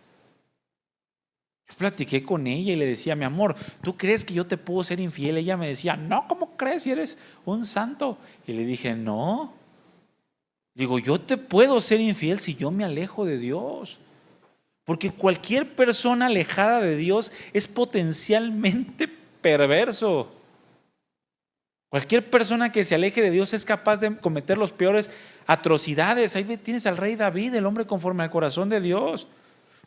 Yo platiqué con ella y le decía, mi amor, ¿tú crees que yo te puedo ser infiel? Ella me decía, no, ¿cómo crees? Si eres un santo. Y le dije, no. Digo, yo te puedo ser infiel si yo me alejo de Dios. Porque cualquier persona alejada de Dios es potencialmente perverso. Cualquier persona que se aleje de Dios es capaz de cometer los peores atrocidades. Ahí tienes al rey David, el hombre conforme al corazón de Dios.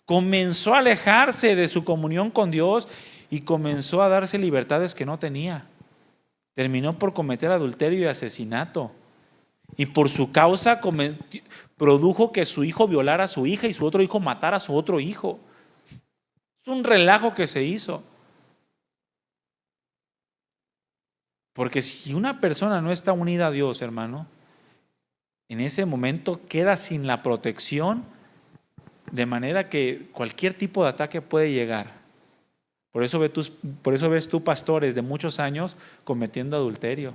Comenzó a alejarse de su comunión con Dios y comenzó a darse libertades que no tenía. Terminó por cometer adulterio y asesinato. Y por su causa produjo que su hijo violara a su hija y su otro hijo matara a su otro hijo. Es un relajo que se hizo. Porque si una persona no está unida a Dios, hermano, en ese momento queda sin la protección, de manera que cualquier tipo de ataque puede llegar. Por eso ves tú pastores de muchos años cometiendo adulterio.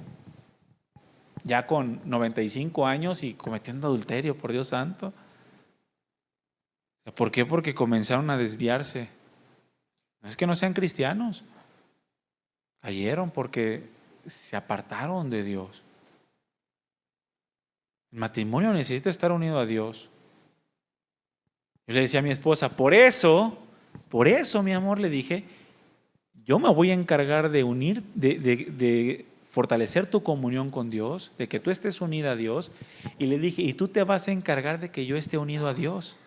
Ya con 95 años y cometiendo adulterio, por Dios santo. ¿Por qué? Porque comenzaron a desviarse. No es que no sean cristianos. Cayeron porque se apartaron de Dios. El matrimonio necesita estar unido a Dios. Yo le decía a mi esposa, por eso, mi amor, le dije, yo me voy a encargar de unir, de fortalecer tu comunión con Dios, de que tú estés unida a Dios. Y le dije, y tú te vas a encargar de que yo esté unido a Dios.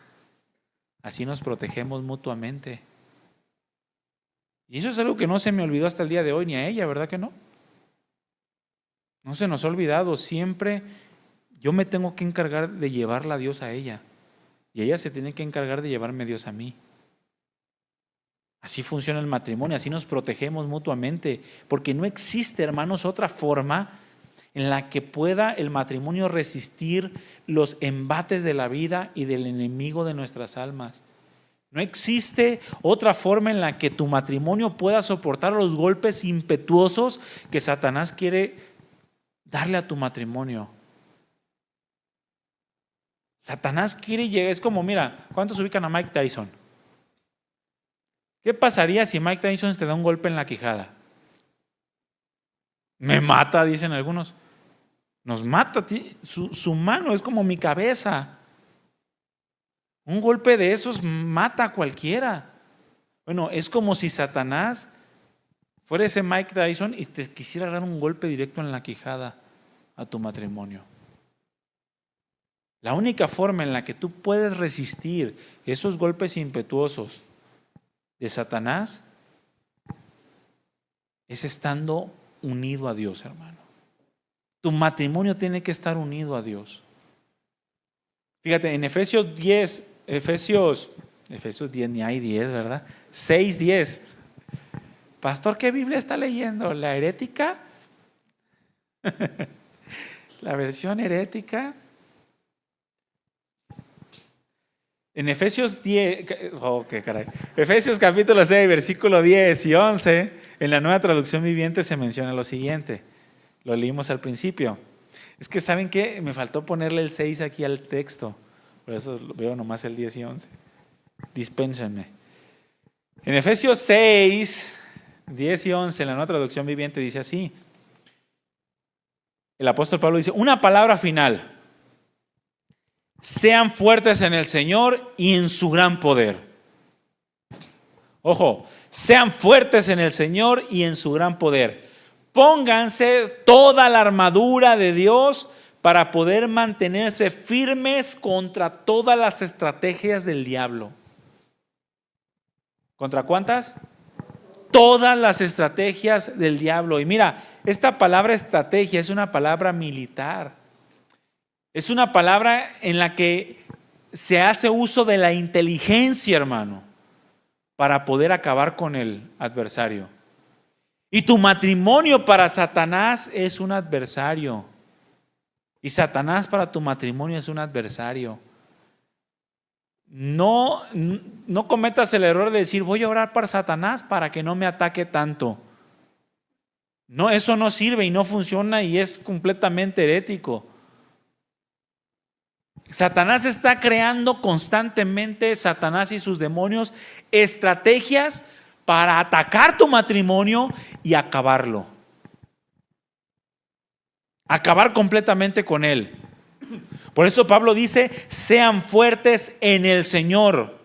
Así nos protegemos mutuamente. Y eso es algo que no se me olvidó hasta el día de hoy, ni a ella, ¿verdad que no? No se nos ha olvidado. Siempre yo me tengo que encargar de llevarla a Dios a ella. Y ella se tiene que encargar de llevarme a Dios a mí. Así funciona el matrimonio, así nos protegemos mutuamente. Porque no existe, hermanos, otra forma en la que pueda el matrimonio resistir los embates de la vida y del enemigo de nuestras almas. No existe otra forma en la que tu matrimonio pueda soportar los golpes impetuosos que Satanás quiere darle a tu matrimonio. Satanás quiere llegar, es como, mira, ¿cuántos ubican a Mike Tyson? ¿Qué pasaría si Mike Tyson te da un golpe en la quijada? Me mata, dicen algunos. Nos mata, su mano es como mi cabeza. Un golpe de esos mata a cualquiera. Bueno, es como si Satanás fuera ese Mike Tyson y te quisiera dar un golpe directo en la quijada a tu matrimonio. La única forma en la que tú puedes resistir esos golpes impetuosos de Satanás es estando unido a Dios, hermano. Tu matrimonio tiene que estar unido a Dios. Fíjate, en Efesios 10, ni hay 10, ¿verdad? 6:10. Pastor, ¿qué Biblia está leyendo? ¿La herética? ¿La versión herética? En Efesios 10, Efesios capítulo 6, versículo 10 y 11, en la Nueva Traducción Viviente se menciona lo siguiente. Lo leímos al principio. Es que, ¿saben qué? Me faltó ponerle el 6 aquí al texto. Por eso veo nomás el 10 y 11. Dispénsenme. En Efesios 6, 10 y 11, en la Nueva Traducción Viviente dice así. El apóstol Pablo dice, una palabra final. Sean fuertes en el Señor y en su gran poder. Ojo, sean fuertes en el Señor y en su gran poder. Pónganse toda la armadura de Dios para poder mantenerse firmes contra todas las estrategias del diablo. ¿Contra cuántas? Todas las estrategias del diablo. Y mira, esta palabra estrategia es una palabra militar. Es una palabra en la que se hace uso de la inteligencia, hermano, para poder acabar con el adversario. Y tu matrimonio para Satanás es un adversario. Y Satanás para tu matrimonio es un adversario. No cometas el error de decir, voy a orar para Satanás para que no me ataque tanto. No, eso no sirve y no funciona y es completamente herético. Satanás está creando constantemente, Satanás y sus demonios, estrategias para atacar tu matrimonio y acabarlo. Acabar completamente con él. Por eso Pablo dice, sean fuertes en el Señor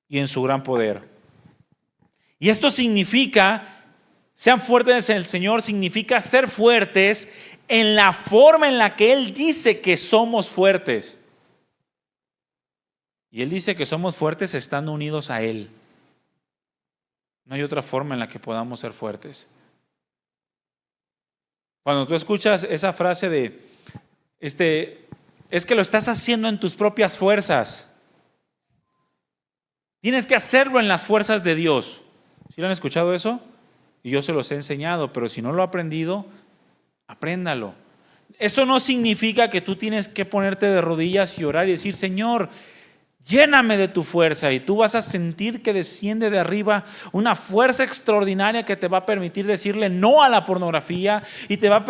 y en su gran poder. Y esto significa, sean fuertes en el Señor, significa ser fuertes en la forma en la que Él dice que somos fuertes. Y Él dice que somos fuertes estando unidos a Él. No hay otra forma en la que podamos ser fuertes. Cuando tú escuchas esa frase de, es que lo estás haciendo en tus propias fuerzas. Tienes que hacerlo en las fuerzas de Dios. ¿Sí lo han escuchado eso? Y yo se los he enseñado, pero si no lo ha aprendido, apréndalo. Eso no significa que tú tienes que ponerte de rodillas y orar y decir, Señor, lléname de tu fuerza, y tú vas a sentir que desciende de arriba una fuerza extraordinaria que te va a permitir decirle no a la pornografía y te va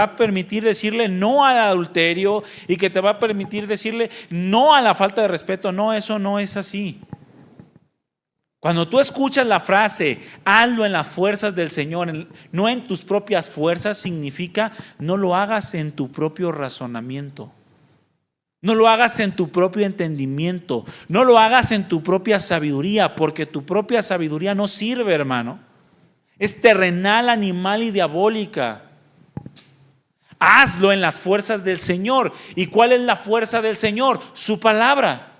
a permitir decirle no al adulterio y que te va a permitir decirle no a la falta de respeto. No, eso no es así. Cuando tú escuchas la frase, hazlo en las fuerzas del Señor, no en tus propias fuerzas, significa no lo hagas en tu propio razonamiento. No lo hagas en tu propio entendimiento, no lo hagas en tu propia sabiduría, porque tu propia sabiduría no sirve, hermano. Es terrenal, animal y diabólica. Hazlo en las fuerzas del Señor. ¿Y cuál es la fuerza del Señor? Su palabra.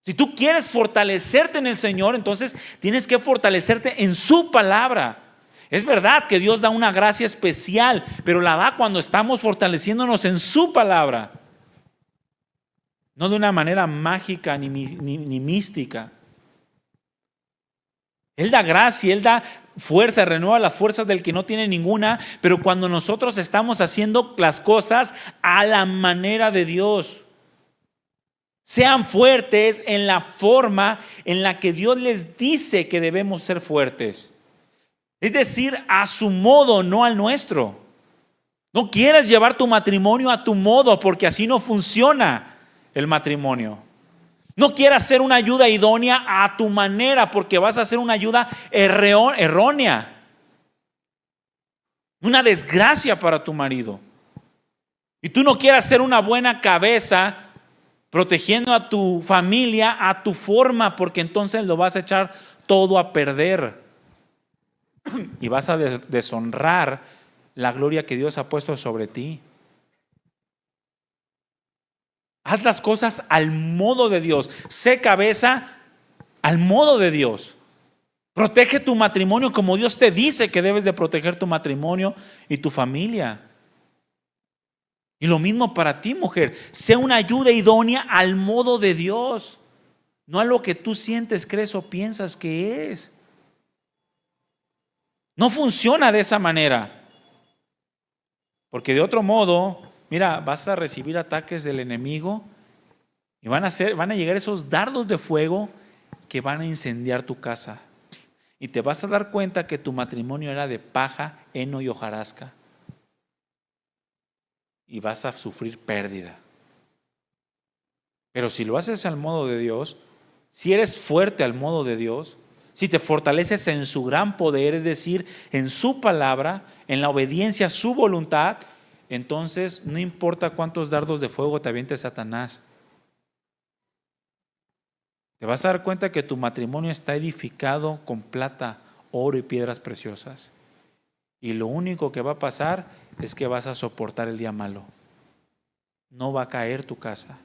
Si tú quieres fortalecerte en el Señor, entonces tienes que fortalecerte en su palabra. Es verdad que Dios da una gracia especial, pero la da cuando estamos fortaleciéndonos en su palabra. No de una manera mágica ni mística. Él da gracia, Él da fuerza, renueva las fuerzas del que no tiene ninguna, pero cuando nosotros estamos haciendo las cosas a la manera de Dios. Sean fuertes en la forma en la que Dios les dice que debemos ser fuertes. Es decir, a su modo, no al nuestro. No quieras llevar tu matrimonio a tu modo, porque así no funciona el matrimonio. No quieras ser una ayuda idónea a tu manera, porque vas a hacer una ayuda errónea. Una desgracia para tu marido. Y tú no quieras ser una buena cabeza protegiendo a tu familia a tu forma, porque entonces lo vas a echar todo a perder. Y vas a deshonrar la gloria que Dios ha puesto sobre ti. Haz las cosas al modo de Dios. Sé cabeza al modo de Dios. Protege tu matrimonio como Dios te dice que debes de proteger tu matrimonio y tu familia. Y lo mismo para ti, mujer. Sé una ayuda idónea al modo de Dios, no a lo que tú sientes, crees o piensas que es. No funciona de esa manera. Porque de otro modo, mira, vas a recibir ataques del enemigo y van a llegar esos dardos de fuego que van a incendiar tu casa. Y te vas a dar cuenta que tu matrimonio era de paja, heno y hojarasca. Y vas a sufrir pérdida. Pero si lo haces al modo de Dios, si eres fuerte al modo de Dios, si te fortaleces en su gran poder, es decir, en su palabra, en la obediencia a su voluntad, entonces no importa cuántos dardos de fuego te aviente Satanás, te vas a dar cuenta que tu matrimonio está edificado con plata, oro y piedras preciosas. Y lo único que va a pasar es que vas a soportar el día malo. No va a caer tu casa,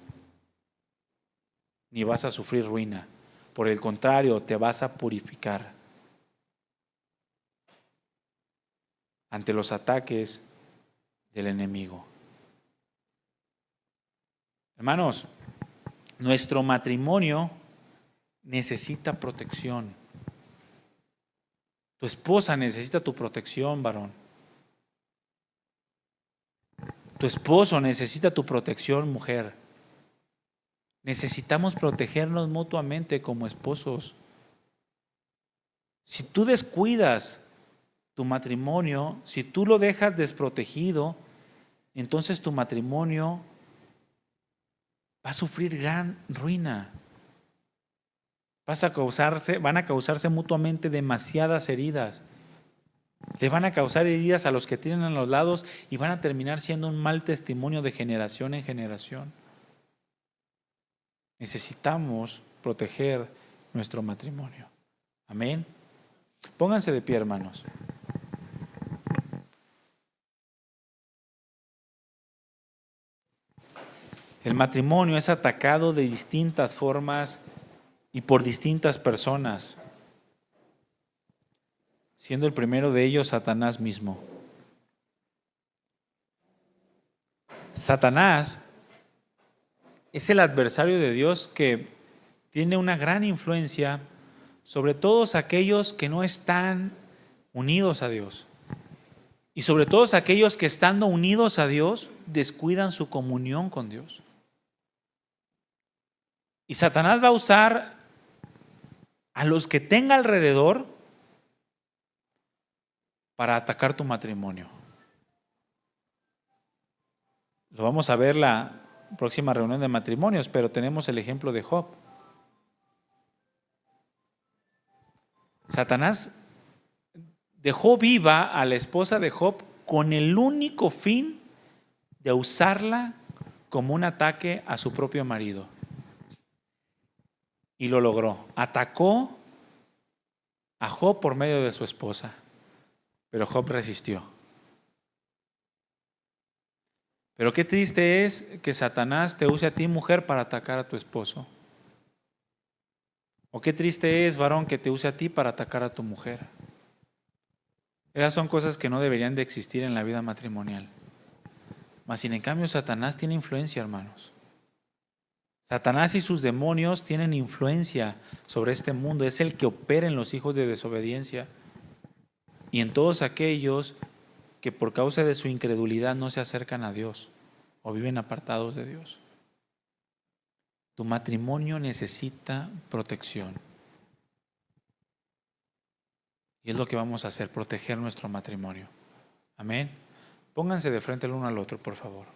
ni vas a sufrir ruina. Por el contrario, te vas a purificar ante los ataques del enemigo. Hermanos, nuestro matrimonio necesita protección. Tu esposa necesita tu protección, varón. Tu esposo necesita tu protección, mujer. Necesitamos protegernos mutuamente como esposos. Si tú descuidas tu matrimonio, si tú lo dejas desprotegido, entonces tu matrimonio va a sufrir gran ruina. Van a causarse mutuamente demasiadas heridas. Le van a causar heridas a los que tienen a los lados y van a terminar siendo un mal testimonio de generación en generación. Necesitamos proteger nuestro matrimonio. Amén. Pónganse de pie, hermanos. El matrimonio es atacado de distintas formas y por distintas personas, siendo el primero de ellos Satanás mismo. Satanás es el adversario de Dios que tiene una gran influencia sobre todos aquellos que no están unidos a Dios. Y sobre todos aquellos que estando unidos a Dios descuidan su comunión con Dios. Y Satanás va a usar a los que tenga alrededor para atacar tu matrimonio. Lo vamos a ver la próxima reunión de matrimonios, pero tenemos el ejemplo de Job. Satanás dejó viva a la esposa de Job con el único fin de usarla como un ataque a su propio marido. Y lo logró. Atacó a Job por medio de su esposa, pero Job resistió. Pero qué triste es que Satanás te use a ti, mujer, para atacar a tu esposo. O qué triste es, varón, que te use a ti para atacar a tu mujer. Esas son cosas que no deberían de existir en la vida matrimonial. Mas sin en cambio Satanás tiene influencia, hermanos. Satanás y sus demonios tienen influencia sobre este mundo. Es el que opera en los hijos de desobediencia y en todos aquellos que por causa de su incredulidad no se acercan a Dios o viven apartados de Dios. Tu matrimonio necesita protección. Y es lo que vamos a hacer, proteger nuestro matrimonio. Amén. Pónganse de frente el uno al otro, por favor.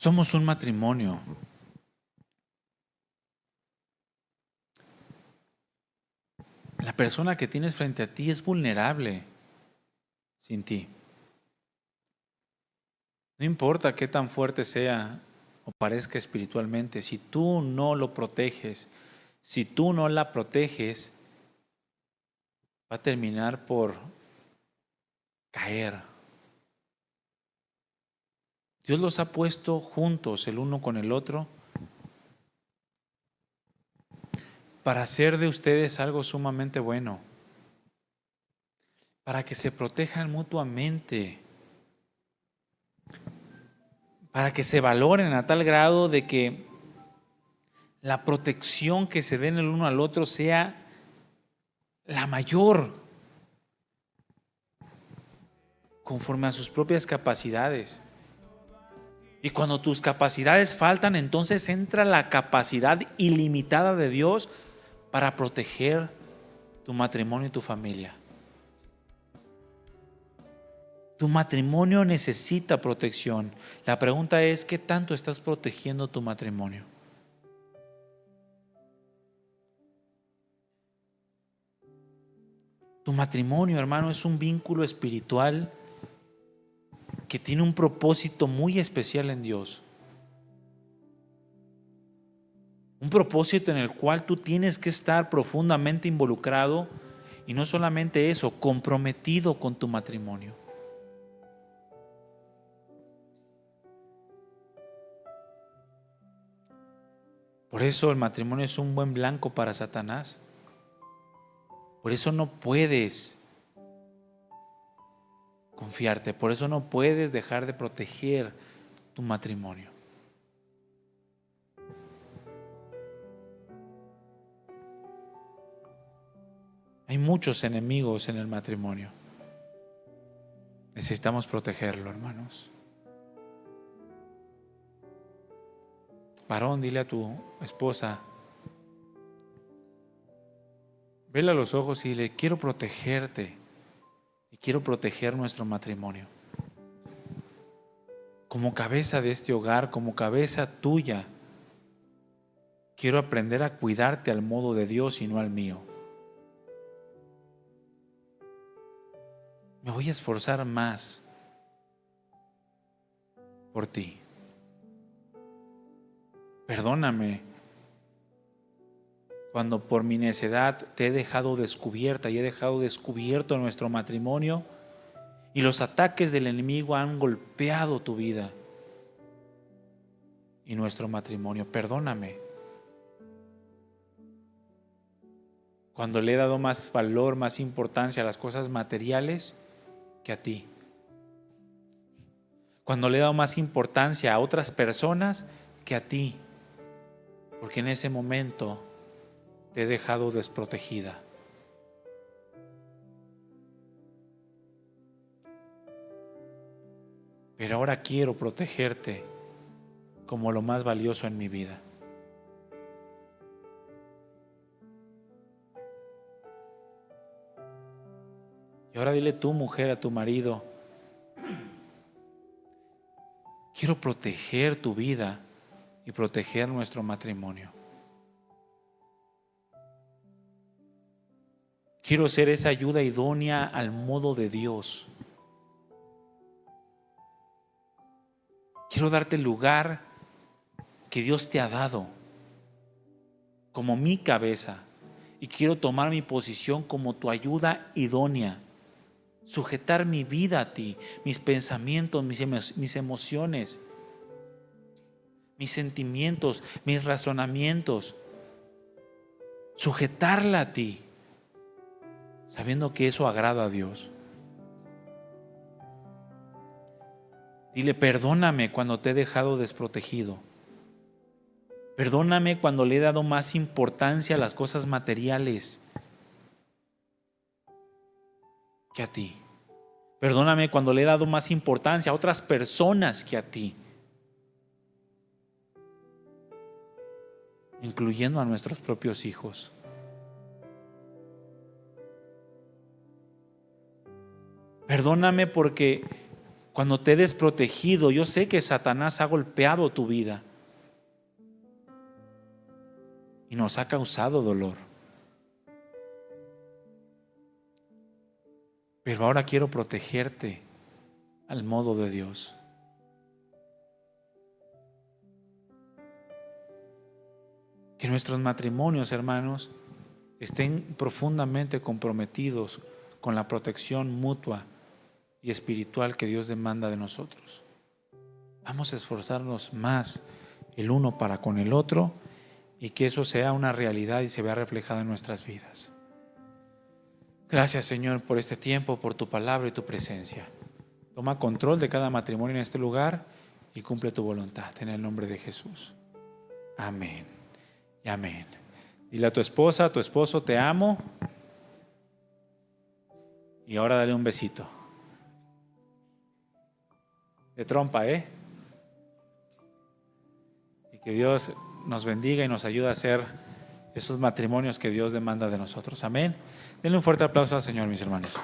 Somos un matrimonio. La persona que tienes frente a ti es vulnerable sin ti. No importa qué tan fuerte sea o parezca espiritualmente, si tú no lo proteges, si tú no la proteges, va a terminar por caer. Dios los ha puesto juntos el uno con el otro para hacer de ustedes algo sumamente bueno, para que se protejan mutuamente, para que se valoren a tal grado de que la protección que se den el uno al otro sea la mayor, conforme a sus propias capacidades. Y cuando tus capacidades faltan, entonces entra la capacidad ilimitada de Dios para proteger tu matrimonio y tu familia. Tu matrimonio necesita protección. La pregunta es, ¿qué tanto estás protegiendo tu matrimonio? Tu matrimonio, hermano, es un vínculo espiritual que tiene un propósito muy especial en Dios. Un propósito en el cual tú tienes que estar profundamente involucrado y no solamente eso, comprometido con tu matrimonio. Por eso el matrimonio es un buen blanco para Satanás. Por eso no puedes confiarte, por eso no puedes dejar de proteger tu matrimonio. Hay muchos enemigos en el matrimonio. Necesitamos protegerlo, hermanos. Varón, dile a tu esposa, vele a los ojos y dile: quiero protegerte y quiero proteger nuestro matrimonio. Como cabeza de este hogar, como cabeza tuya, quiero aprender a cuidarte al modo de Dios y no al mío. Me voy a esforzar más por ti. Perdóname cuando por mi necedad te he dejado descubierta y he dejado descubierto nuestro matrimonio y los ataques del enemigo han golpeado tu vida y nuestro matrimonio. Perdóname cuando le he dado más valor, más importancia a las cosas materiales que a ti. Cuando le he dado más importancia a otras personas que a ti. Porque en ese momento te he dejado desprotegida. Pero ahora quiero protegerte como lo más valioso en mi vida. Y ahora dile tú, mujer, a tu marido: quiero proteger tu vida y proteger nuestro matrimonio. Quiero ser esa ayuda idónea al modo de Dios. Quiero darte el lugar que Dios te ha dado como mi cabeza y quiero tomar mi posición como tu ayuda idónea. Sujetar mi vida a ti, mis pensamientos, mis emociones, mis sentimientos, mis razonamientos. Sujetarla a ti, sabiendo que eso agrada a Dios. Dile: perdóname cuando te he dejado desprotegido. Perdóname cuando le he dado más importancia a las cosas materiales que a ti. Perdóname cuando le he dado más importancia a otras personas que a ti, incluyendo a nuestros propios hijos. Perdóname porque cuando te he desprotegido, yo sé que Satanás ha golpeado tu vida y nos ha causado dolor. Pero ahora quiero protegerte al modo de Dios. Que nuestros matrimonios, hermanos, estén profundamente comprometidos con la protección mutua y espiritual que Dios demanda de nosotros. Vamos a esforzarnos más el uno para con el otro y que eso sea una realidad y se vea reflejada en nuestras vidas. Gracias, Señor, por este tiempo, por tu palabra y tu presencia. Toma control de cada matrimonio en este lugar y cumple tu voluntad en el nombre de Jesús. Amén y amén. Dile a tu esposa, a tu esposo: te amo. Y ahora dale un besito. De trompa, ¿eh? Y que Dios nos bendiga y nos ayude a hacer esos matrimonios que Dios demanda de nosotros. Amén. Denle un fuerte aplauso al Señor, mis hermanos.